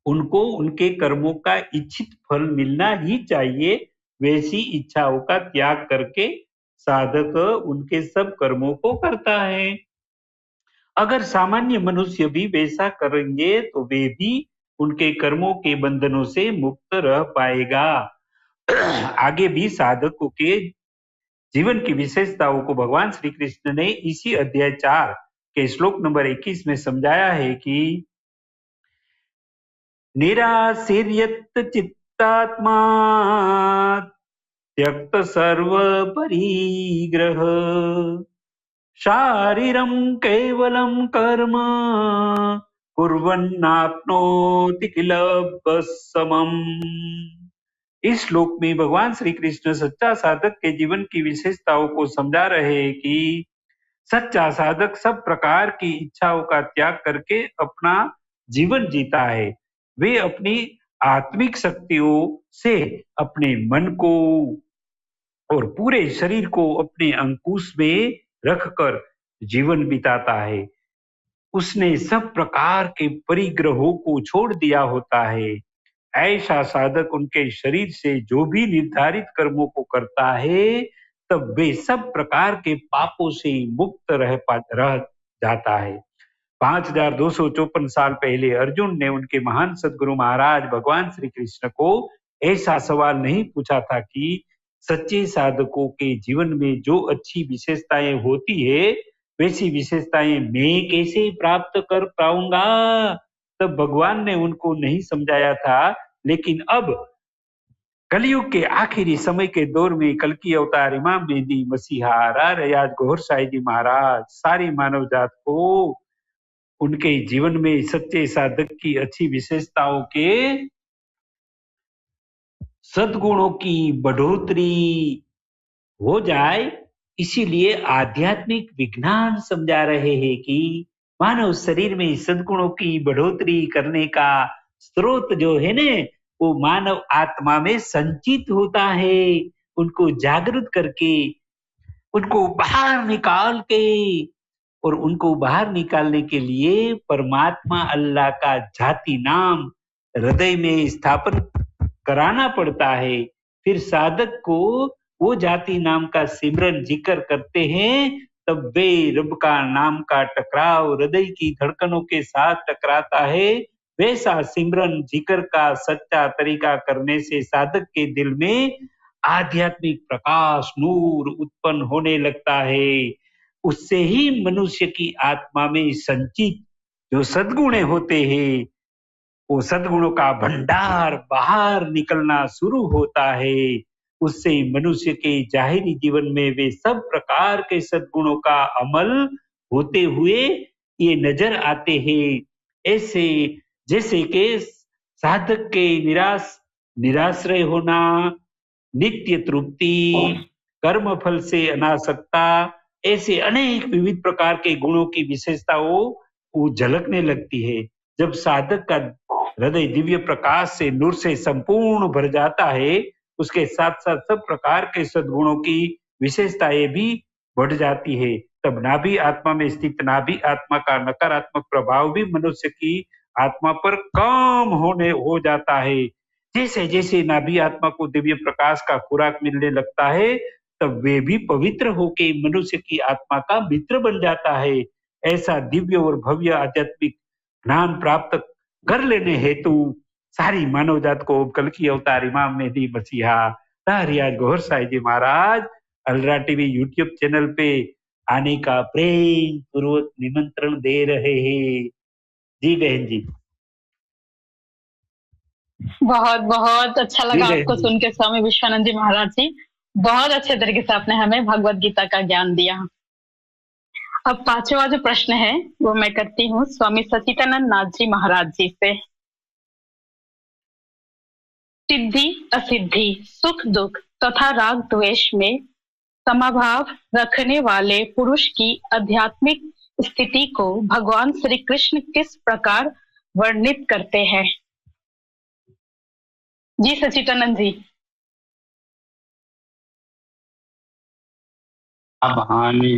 उनको उनके कर्मों का इच्छित फल मिलना ही चाहिए, वैसी इच्छाओं का त्याग करके साधक उनके सब कर्मों को करता है। अगर सामान्य मनुष्य भी वैसा करेंगे तो वे भी उनके कर्मों के बंधनों से मुक्त रह पाएगा। आगे भी साधकों के जीवन की विशेषताओं को भगवान श्री कृष्ण ने इसी अध्याय 4 के श्लोक नंबर 21 में समझाया है कि निराशीर्यत चित्तात्मा त्यक्त सर्व परिग्रह शारीरम केवलम कर्म कुर्वन्नाप्नोति किल समम। इस श्लोक में भगवान श्री कृष्ण सच्चा साधक के जीवन की विशेषताओं को समझा रहे हैं कि सच्चा साधक सब प्रकार की इच्छाओं का त्याग करके अपना जीवन जीता है। वे अपनी आत्मिक शक्तियों से अपने मन को और पूरे शरीर को अपने अंकुश में रखकर जीवन बिताता है। उसने सब प्रकार के परिग्रहों को छोड़ दिया होता है। ऐसा साधक उनके शरीर से जो भी निर्धारित कर्मों को करता है, तब वे सब प्रकार के पापों से मुक्त रह जाता है। 5254 साल पहले अर्जुन ने उनके महान सदगुरु महाराज भगवान श्री कृष्ण को ऐसा सवाल नहीं पूछा था कि सच्चे साधकों के जीवन में जो अच्छी विशेषताएं होती है, वैसी विशेषताएं मैं कैसे प्राप्त कर पाऊंगा। तब भगवान ने उनको नहीं समझाया था, लेकिन अब कलयुग के आखिरी समय के दौर में कल्कि अवतार इमाम मेहदी मसीहा राज गौहर साहिब जी महाराज सारी मानव जात को उनके जीवन में सच्चे साधक की अच्छी विशेषताओं के सद्गुणों की बढ़ोतरी हो जाए, इसीलिए आध्यात्मिक विज्ञान समझा रहे हैं कि मानव शरीर में सद्गुणों की बढ़ोतरी करने का स्रोत जो है ने, वो मानव आत्मा में संचित होता है। उनको जागृत करके, उनको बाहर निकाल के, और उनको बाहर निकालने के लिए परमात्मा अल्लाह का जाति नाम हृदय में स्थापन कराना पड़ता है। फिर साधक को वो जाति नाम का सिमरन जिक्र करते हैं, तब वे रब का नाम का टकराव हृदय की धड़कनों के साथ टकराता है। वैसा सिमरन जिक्र का सच्चा तरीका करने से साधक के दिल में आध्यात्मिक प्रकाश नूर उत्पन्न होने लगता है। उससे ही मनुष्य की आत्मा में संचित जो सद्गुण होते हैं, वो सद्गुणों का भंडार बाहर निकलना शुरू होता है। उससे मनुष्य के जाहिरी जीवन में वे सब प्रकार के सद्गुणों का अमल होते हुए ये नजर आते हैं। ऐसे जैसे कि साधक के निराश्रय होना, नित्य तृप्ति, कर्म फल से अनासक्ता, ऐसे अनेक विविध प्रकार के गुणों की विशेषताओं वो झलकने लगती है। जब साधक का हृदय दिव्य प्रकाश से नूर से संपूर्ण भर जाता है, उसके साथ साथ सब प्रकार के सद्गुणों की विशेषताएं भी बढ़ जाती है। तब नाभि आत्मा में स्थित नाभि आत्मा का नकारात्मक प्रभाव भी मनुष्य की आत्मा पर कम हो जाता है। जैसे जैसे नाभि आत्मा को दिव्य प्रकाश का खुराक मिलने लगता है, तब वे भी पवित्र होके मनुष्य की आत्मा का मित्र बन जाता है। ऐसा दिव्य और भव्य आध्यात्मिक ज्ञान प्राप्त कर लेने हेतु सारी मानव जात को कल की अवतार इमाम मेहदी मसीहा रियाज गौहर साहिब जी महाराज अलरा टीवी यूट्यूब चैनल पे आने का प्रेम पूर्वक निमंत्रण दे रहे हैं। जी बहन जी, बहुत बहुत अच्छा लगा आपको सुन के स्वामी विश्वानंद जी महाराज जी। बहुत अच्छे तरीके से आपने हमें भगवत गीता का ज्ञान दिया। अब पांचवा जो प्रश्न है वो मैं करती हूँ स्वामी सच्चिदानंद नाथ जी महाराज जी से। सिद्धि असिद्धि, सुख दुख तथा राग द्वेष में समभाव रखने वाले पुरुष की आध्यात्मिक स्थिति को भगवान श्री कृष्ण किस प्रकार वर्णित करते हैं? जी सच्चिदानंद जी। अब हानि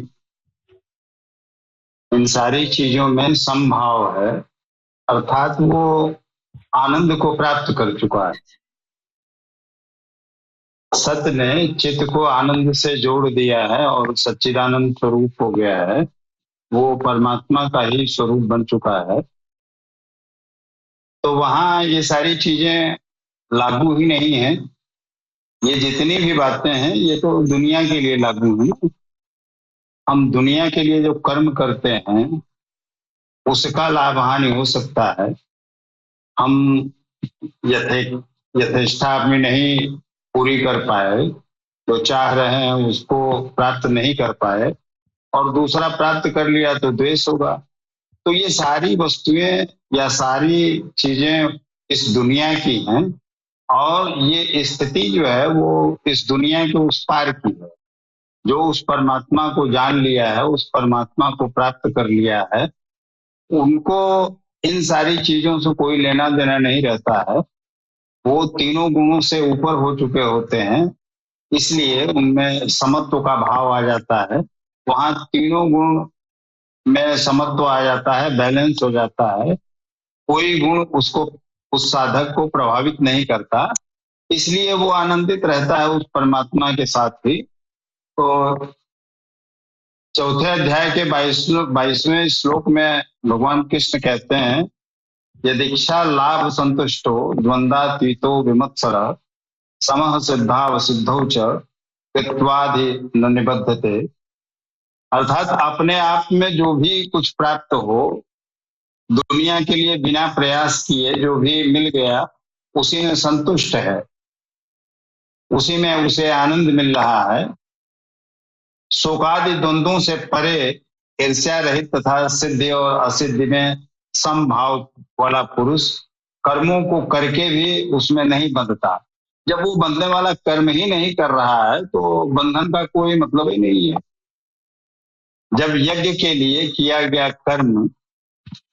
इन सारी चीजों में संभाव है, अर्थात वो आनंद को प्राप्त कर चुका है। सत्य ने चित्त को आनंद से जोड़ दिया है और सच्चिदानंद स्वरूप हो गया है। वो परमात्मा का ही स्वरूप बन चुका है। तो वहां ये सारी चीजें लागू ही नहीं है। ये जितनी भी बातें हैं ये तो दुनिया के लिए लागू है। हम दुनिया के लिए जो कर्म करते हैं उसका लाभ हानि हो सकता है। हम यथेष्टा अपनी नहीं पूरी कर पाए, जो चाह रहे हैं उसको प्राप्त नहीं कर पाए, और दूसरा प्राप्त कर लिया तो द्वेष होगा। तो ये सारी वस्तुएं या सारी चीजें इस दुनिया की हैं, और ये स्थिति जो है वो इस दुनिया के उस पार की है। जो उस परमात्मा को जान लिया है, उस परमात्मा को प्राप्त कर लिया है, उनको इन सारी चीजों से कोई लेना देना नहीं रहता है। वो तीनों गुणों से ऊपर हो चुके होते हैं, इसलिए उनमें समत्व का भाव आ जाता है। वहां तीनों गुण में समत्व आ जाता है, बैलेंस हो जाता है। कोई गुण उसको, उस साधक को प्रभावित नहीं करता, इसलिए वो आनंदित रहता है उस परमात्मा के साथ ही। तो चौथे अध्याय के 22वें श्लोक में भगवान कृष्ण कहते हैं, यदीक्षा लाभ संतुष्टो द्वंद्वातीतो विमत्सर समः सिद्धाव सिद्धौ च कृत्वादि न निबद्धते। अर्थात अपने आप में जो भी कुछ प्राप्त हो, दुनिया के लिए बिना प्रयास किए जो भी मिल गया उसी में संतुष्ट है, उसी में उसे आनंद मिल रहा है। शोकादि द्वंद्वों से परे ईर्ष्या रहित तथा सिद्धि और असिद्धि में समभाव वाला पुरुष कर्मों को करके भी उसमें नहीं बंधता। जब वो बंधने वाला कर्म ही नहीं कर रहा है तो बंधन का कोई मतलब ही नहीं है। जब यज्ञ के लिए किया गया कर्म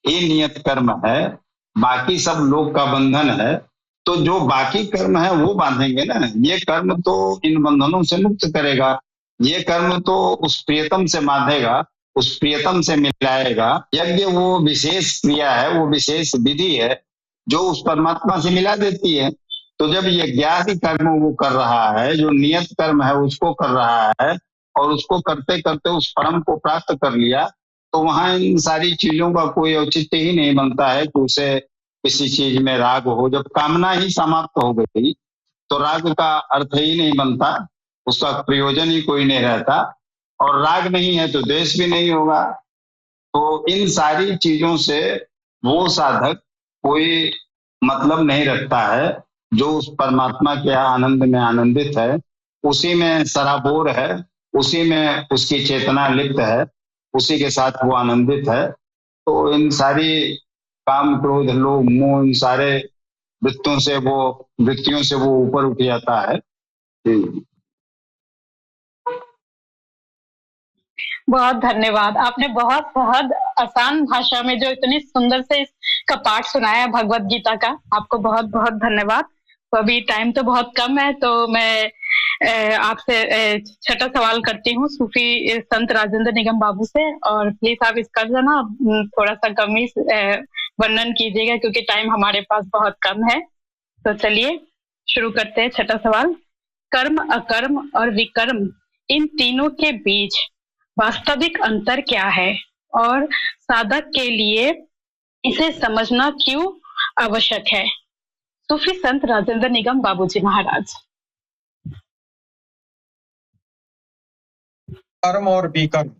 ये नियत कर्म है, बाकी सब लोग का बंधन है, तो जो बाकी कर्म है वो बांधेंगे ना। ये कर्म तो इन बंधनों से मुक्त करेगा, ये कर्म तो उस प्रियतम से बांधेगा, उस प्रियतम से मिलाएगा। यज्ञ वो विशेष क्रिया है, वो विशेष विधि है जो उस परमात्मा से मिला देती है। तो जब ये ज्ञाति कर्म वो कर रहा है, जो नियत कर्म है उसको कर रहा है और उसको करते करते उस परम को प्राप्त कर लिया, तो वहां इन सारी चीजों का कोई औचित्य ही नहीं बनता है कि उसे किसी चीज में राग हो। जब कामना ही समाप्त हो गई तो राग का अर्थ ही नहीं बनता, उसका प्रयोजन ही कोई नहीं रहता, और राग नहीं है तो द्वेष भी नहीं होगा। तो इन सारी चीजों से वो साधक कोई मतलब नहीं रखता है। जो उस परमात्मा के आनंद में आनंदित है, उसी में सराबोर है, उसी में उसकी चेतना लिप्त है, उसी के साथ वो आनंदित है। तो इन सारी काम क्रोध लोभ मोह इन सारे वृत्तियों से वो ऊपर उठ जाता है। बहुत धन्यवाद। आपने बहुत सहज आसान भाषा में जो इतनी सुंदर से इसका पाठ सुनाया भगवत गीता का, आपको बहुत बहुत धन्यवाद। तो अभी टाइम तो बहुत कम है, तो मैं आपसे छठा सवाल करती हूँ सूफी संत राजेंद्र निगम बाबू से, और प्लीज आप इसका जो ना थोड़ा सा कम ही वर्णन कीजिएगा क्योंकि टाइम हमारे पास बहुत कम है। तो चलिए शुरू करते हैं। छठा सवाल, कर्म अकर्म और विकर्म इन तीनों के बीच वास्तविक अंतर क्या है और साधक के लिए इसे समझना क्यों आवश्यक है? सूफी संत राजेंद्र निगम बाबूजी महाराज। कर्म और विकर्म,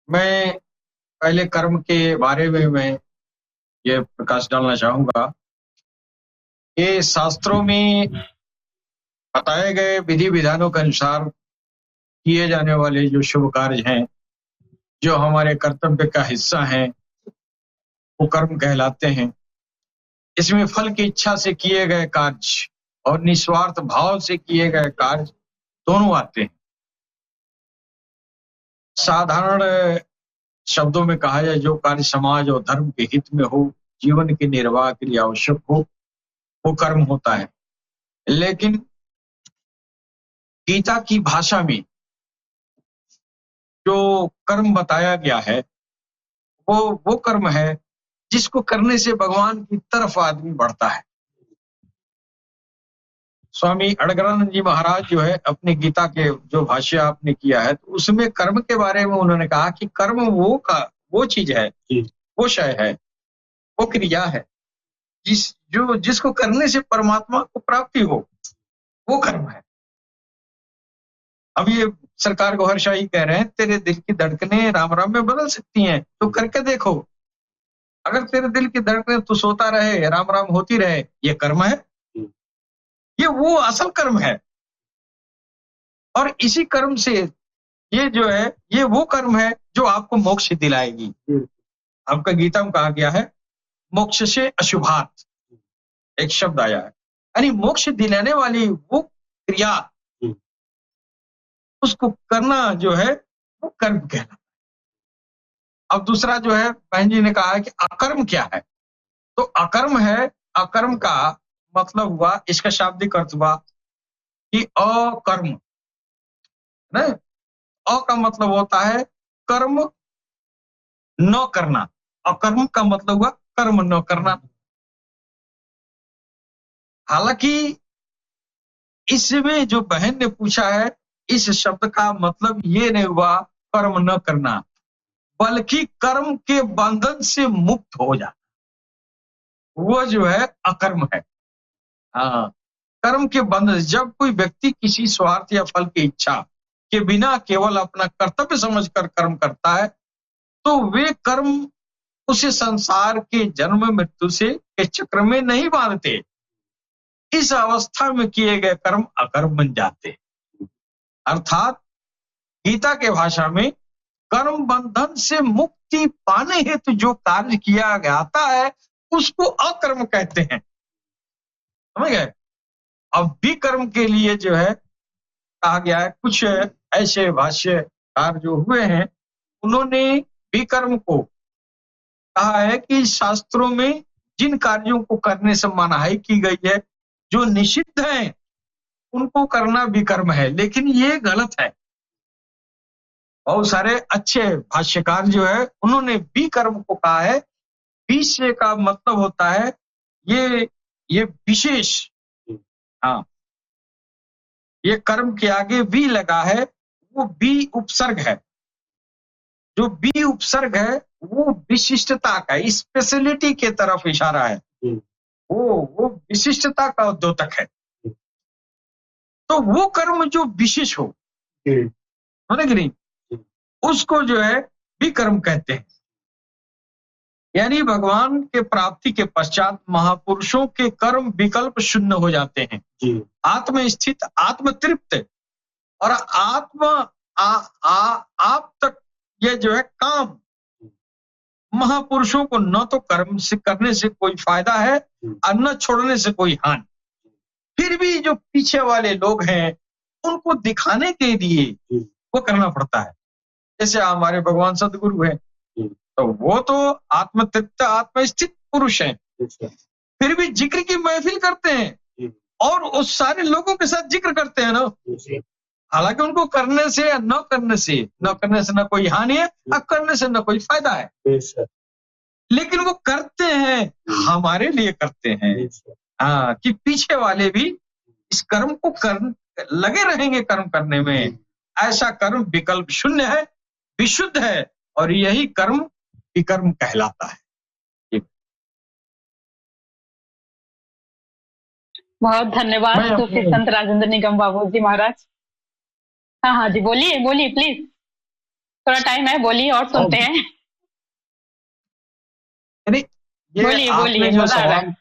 मैं पहले कर्म के बारे में मैं ये प्रकाश डालना चाहूंगा कि शास्त्रों में बताए गए विधि विधानों के अनुसार किए जाने वाले जो शुभ कार्य हैं, जो हमारे कर्तव्य का हिस्सा हैं, वो कर्म कहलाते हैं। इसमें फल की इच्छा से किए गए कार्य और निस्वार्थ भाव से किए गए कार्य दोनों आते हैं। साधारण शब्दों में कहा जाए, जो कार्य समाज और धर्म के हित में हो, जीवन के निर्वाह के लिए आवश्यक हो, वो कर्म होता है। लेकिन गीता की भाषा में जो कर्म बताया गया है वो कर्म है जिसको करने से भगवान की तरफ आदमी बढ़ता है। स्वामी अड़गड़ानंद जी महाराज जो है अपनी गीता के जो भाष्य आपने किया है, तो उसमें कर्म के बारे में उन्होंने कहा कि कर्म वो चीज है, वो शय है, वो क्रिया है जिसको करने से परमात्मा को प्राप्ति हो, वो कर्म है। अब ये सरकार गौहर शाही कह रहे हैं तेरे दिल की धड़कनें राम राम में बदल सकती हैं, तो करके देखो। अगर तेरे दिल की धड़कनें तू सोता रहे राम राम होती रहे, ये कर्म है, ये वो असल कर्म है। और इसी कर्म से ये जो है ये वो कर्म है जो आपको मोक्ष दिलाएगी। आपका गीता में कहा गया है मोक्ष से अशुभात, एक शब्द आया है, यानी मोक्ष दिलाने वाली वो क्रिया, उसको करना जो है वो कर्म कहलाता है। अब दूसरा जो है बहन जी ने कहा है कि अकर्म क्या है, तो अकर्म है, अकर्म का मतलब हुआ, इसका शाब्दिक अर्थ हुआ कि अकर्म, ना, अ का मतलब होता है कर्म न करना, अकर्म का मतलब हुआ कर्म न करना। हालांकि इसमें जो बहन ने पूछा है, इस शब्द का मतलब ये नहीं हुआ कर्म न करना, बल्कि कर्म के बंधन से मुक्त हो जाना, वो जो है अकर्म है। हाँ, कर्म के बंधन, जब कोई व्यक्ति किसी स्वार्थ या फल की इच्छा के बिना केवल अपना कर्तव्य समझकर कर्म करता है, तो वे कर्म उसे संसार के जन्म मृत्यु से के चक्र में नहीं बांधते। इस अवस्था में किए गए कर्म अकर्म बन जाते। अर्थात गीता के भाषा में कर्म बंधन से मुक्ति पाने हेतु जो कार्य किया जाता है उसको अकर्म कहते हैं, समझ गए। अब विकर्म के लिए जो है कहा गया है, कुछ ऐसे भाष्यकार जो हुए हैं उन्होंने विकर्म को कहा है कि शास्त्रों में जिन कार्यों को करने से मनाही की गई है, जो निषिद्ध है उनको करना विकर्म है, लेकिन ये गलत है। बहुत सारे अच्छे भाष्यकार जो है उन्होंने विकर्म को कहा है, विषय का मतलब होता है ये विशेष, हाँ, ये कर्म के आगे वी लगा है, वो वी उपसर्ग है। जो वी उपसर्ग है वो विशिष्टता का, स्पेशलिटी के तरफ इशारा है, वो विशिष्टता का द्योतक है। तो वो कर्म जो विशेष हो, समझे कि नहीं, उसको जो है विकर्म कहते हैं। यानी भगवान के प्राप्ति के पश्चात महापुरुषों के कर्म विकल्प शून्य हो जाते हैं, आत्म स्थित, आत्म तृप्त और आप तक ये जो है काम महापुरुषों को न तो कर्म से करने से कोई फायदा है और न छोड़ने से कोई हानि। फिर भी जो पीछे वाले लोग हैं उनको दिखाने के लिए वो करना पड़ता है। जैसे हमारे भगवान सदगुरु हैं, तो वो तो आत्मतृप्त आत्मस्थित पुरुष हैं, फिर भी जिक्र की महफिल करते हैं और उस सारे लोगों के साथ जिक्र करते हैं ना। हालांकि उनको करने से या न करने से न कोई हानि है और करने से न कोई फायदा है, लेकिन वो करते हैं, हमारे लिए करते हैं। हाँ, कि पीछे वाले भी इस कर्म को लगे रहेंगे कर्म करने में। ऐसा कर्म विकल्प शून्य है, विशुद्ध है, और यही कर्म विकर्म कहलाता है। बहुत धन्यवाद सूफी संत राजेंद्र निगम बाबू जी महाराज। हाँ जी, बोलिए प्लीज, थोड़ा टाइम है, बोलिए और सुनते हैं। बोलिए जो सवाल,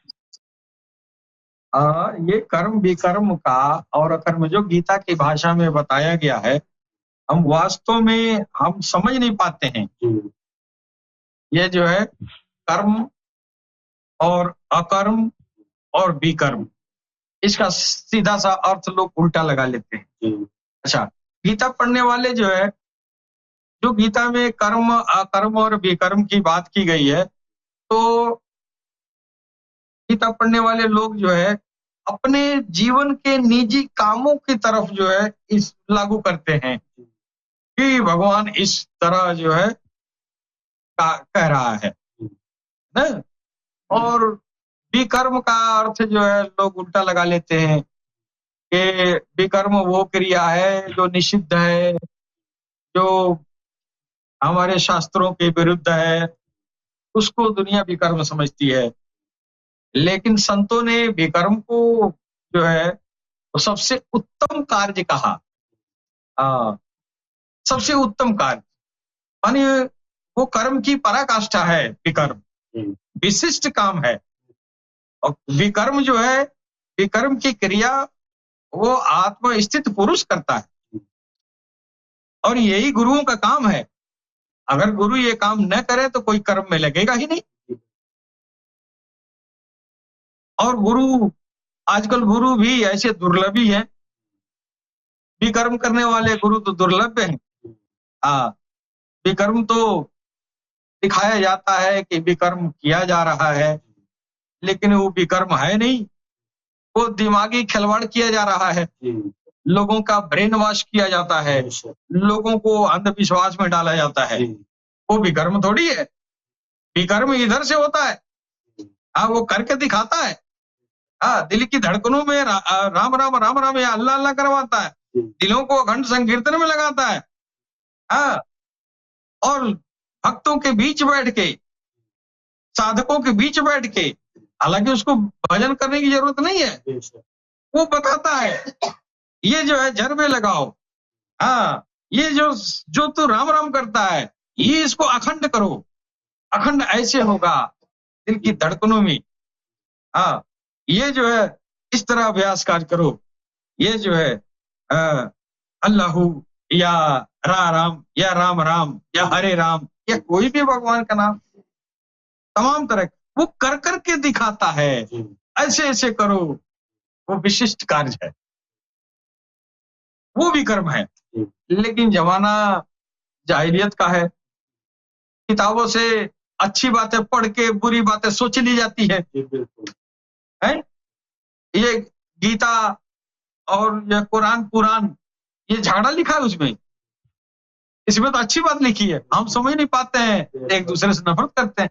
ये कर्म विकर्म का और अकर्म जो गीता की भाषा में बताया गया है, हम वास्तव में हम समझ नहीं पाते हैं। ये जो है कर्म और अकर्म और विकर्म, इसका सीधा सा अर्थ लोग उल्टा लगा लेते हैं। अच्छा, गीता पढ़ने वाले जो है, जो गीता में कर्म अकर्म और विकर्म की बात की गई है, तो गीता पढ़ने वाले लोग जो है अपने जीवन के निजी कामों की तरफ जो है इस लागू करते हैं कि भगवान इस तरह जो है कह रहा है न? और विकर्म का अर्थ जो है लोग उल्टा लगा लेते हैं कि विकर्म वो क्रिया है जो निषिद्ध है, जो हमारे शास्त्रों के विरुद्ध है, उसको दुनिया विकर्म समझती है। लेकिन संतों ने विकर्म को जो है तो सबसे उत्तम कार्य कहा। सबसे उत्तम कार्य माने वो कर्म की पराकाष्ठा है। विकर्म विशिष्ट काम है, और विकर्म जो है, विकर्म की क्रिया वो आत्म स्थित पुरुष करता है, और यही गुरुओं का काम है। अगर गुरु ये काम न करे तो कोई कर्म में लगेगा ही नहीं। और गुरु, आजकल गुरु भी ऐसे दुर्लभ ही हैं, विकर्म करने वाले गुरु तो दुर्लभ हैं। विकर्म तो दिखाया जाता है कि विकर्म किया जा रहा है, लेकिन वो विकर्म है नहीं, वो दिमागी खिलवाड़ किया जा रहा है, लोगों का ब्रेन वॉश किया जाता है, लोगों को अंधविश्वास में डाला जाता है। वो विकर्म थोड़ी है, विकर्म इधर से होता है। वो करके दिखाता है, दिल की धड़कनों में राम राम राम राम या अल्लाह अल्लाह करवाता है, दिलों को अखंड संकीर्तन में लगाता है। और भक्तों के बीच बैठ के, साधकों के बीच बैठ के, हालांकि उसको भजन करने की जरूरत नहीं है, वो बताता है ये जो है जर में लगाओ, ये जो तू राम राम करता है ये इसको अखंड करो, अखंड ऐसे होगा दिल की धड़कनों में। ये जो है इस तरह अभ्यास कार्य करो, ये जो है अल्लाहू या राम या राम राम या हरे राम या कोई भी भगवान का नाम, तमाम तरह वो कर करके दिखाता है, ऐसे ऐसे करो, वो विशिष्ट कार्य है, वो भी कर्म है। लेकिन जमाना जाहिलियत का है, किताबों से अच्छी बातें पढ़ के बुरी बातें सोच ली जाती है। ये गीता और ये कुरान पुराण, ये झगड़ा लिखा है उसमें, इसमें तो अच्छी बात लिखी है, हम समझ नहीं पाते हैं, एक दूसरे से नफरत करते हैं।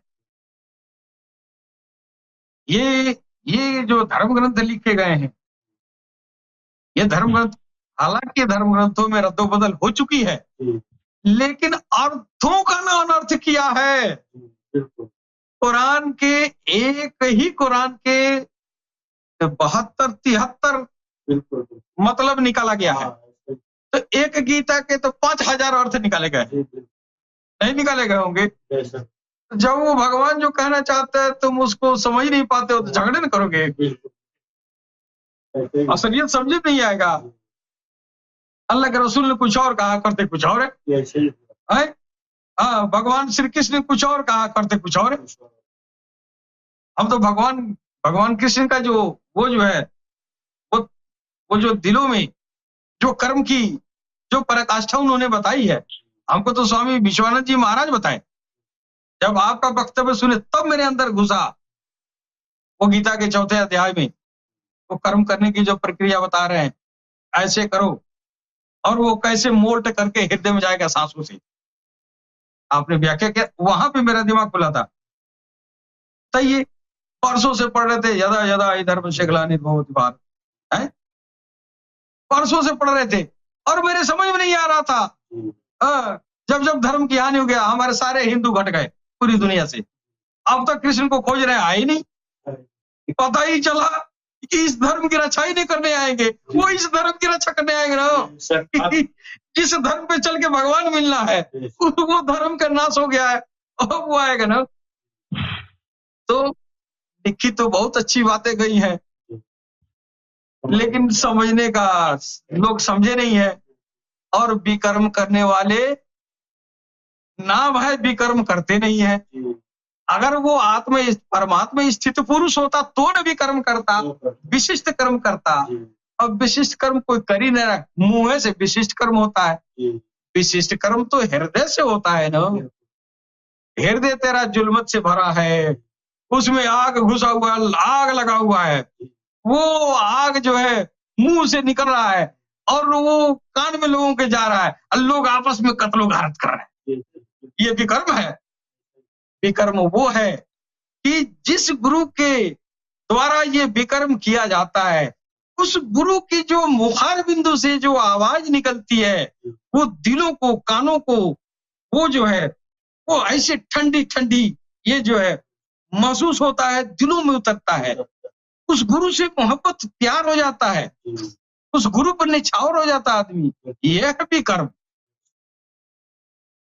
ये जो धर्म ग्रंथ लिखे गए हैं, ये धर्म ग्रंथ, हालांकि धर्म ग्रंथों में रद्दोबदल हो चुकी है, लेकिन अर्थों का ना अनर्थ किया है। कुरान के एक ही कुरान के 72-73 मतलब निकाला गया है, तो एक गीता के तो 5000 अर्थ निकाले गए, नहीं निकाले गए होंगे। जब वो भगवान जो कहना चाहते हैं तुम उसको समझ नहीं पाते हो तो झगड़े न करोगे, असलियत समझ नहीं आएगा। अल्लाह के रसूल ने कुछ और कहा, करते कुछ और है। हाँ, भगवान श्री कृष्ण ने कुछ और कहा, करते कुछ और है। हम तो भगवान कृष्ण का वो जो है वो जो दिलों में जो कर्म की जो पराकाष्ठा उन्होंने बताई है, हमको तो स्वामी विश्वानंद जी महाराज बताए। जब आपका वक्तव्य सुने तब मेरे अंदर घुसा, वो गीता के 4थे अध्याय में वो कर्म करने की जो प्रक्रिया बता रहे हैं, ऐसे करो, और वो कैसे मोल्ट करके हृदय में जाएगा सांसों से। आपने व्याख्या किया, वहां पे मेरा दिमाग खुला था। तो ये परसों से पढ़ रहे थे, यदा यदा धर्म से ग्लानित भवति भारत, है परसों से पढ़ रहे थे और मेरे समझ में नहीं आ रहा था। जब धर्म की हानि हो गया, हमारे सारे हिंदू घट गए पूरी दुनिया से। अब तक कृष्ण को खोज रहे हैं, आए नहीं, पता ही चला कि इस धर्म की रक्षा ही नहीं करने आएंगे, वो इस धर्म की रक्षा करने आएंगे ना। जिस धर्म पे चल के भगवान मिलना है, वो धर्म का नाश हो गया है, अब वो आएगा ना। तो लिखी तो बहुत अच्छी बातें गई हैं, लेकिन समझने का लोग समझे नहीं है। और विकर्म करने वाले नाम है, विकर्म करते नहीं है। अगर वो परमात्मा स्थित पुरुष होता तो न विकर्म करता, विशिष्ट कर्म करता। अब विशिष्ट कर्म कोई कर ही नहीं रहा, मुंह से विशिष्ट कर्म होता है। विशिष्ट कर्म तो हृदय से होता है ना। हृदय तेरा जुल्मत से भरा है, उसमें आग घुसा हुआ, आग लगा हुआ है। वो आग जो है मुंह से निकल रहा है और वो कान में लोगों के जा रहा है, और लोग आपस में कत्लो गारत कर रहे हैं। ये विकर्म है। विकर्म वो है कि जिस गुरु के द्वारा ये विकर्म किया जाता है, उस गुरु की जो मुखार बिंदु से जो आवाज निकलती है, वो दिलों को, कानों को, वो जो है वो ऐसे ठंडी ठंडी ये जो है महसूस होता है, दिलों में उतरता है। उस गुरु से मोहब्बत, प्यार हो जाता है, उस गुरु पर निछावर हो जाता है आदमी। यह है विकर्म।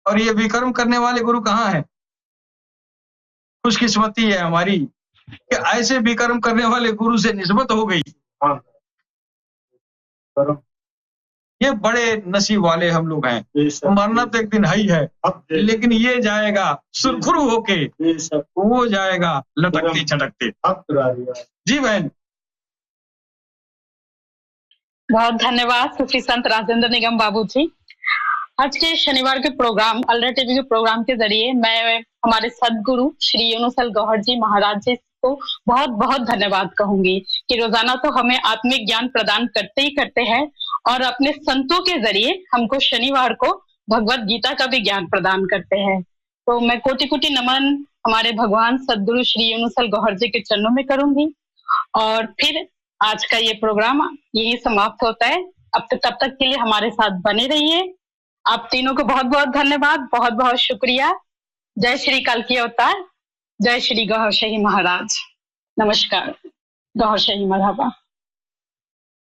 और ये विकर्म करने वाले गुरु कहाँ है? खुशकिस्मती है हमारी कि ऐसे विकर्म करने वाले गुरु से निस्बत हो गई। ये बड़े नसीब वाले हम लोग हैं। मरना तो एक दिन है ही है, लेकिन ये जाएगा सुरखुरु होके, वो जाएगा लटकते झटकते। जी बहन, बहुत धन्यवाद सुफी संत राजेंद्र निगम बाबू जी। आज के शनिवार के प्रोग्राम, अल्ट्रा टीवी के प्रोग्राम के जरिए मैं हमारे सदगुरु श्री यूनुसल गौहर जी महाराज जी को बहुत बहुत धन्यवाद कहूंगी कि रोजाना तो हमें आत्मिक ज्ञान प्रदान करते ही करते हैं, और अपने संतों के जरिए हमको शनिवार को भगवत गीता का भी ज्ञान प्रदान करते हैं। तो मैं कोटि कोटि नमन हमारे भगवान सदगुरु श्री यूनुसल गौहर जी के चरणों में करूंगी। और फिर आज का ये प्रोग्राम यही समाप्त होता है। अब तब तक के लिए हमारे साथ बने रहिए। आप तीनों को बहुत बहुत धन्यवाद, बहुत बहुत शुक्रिया। जय श्री कल्कि अवतार, जय श्री गौहर शाही महाराज। नमस्कार। गौहर शाही मरहबा।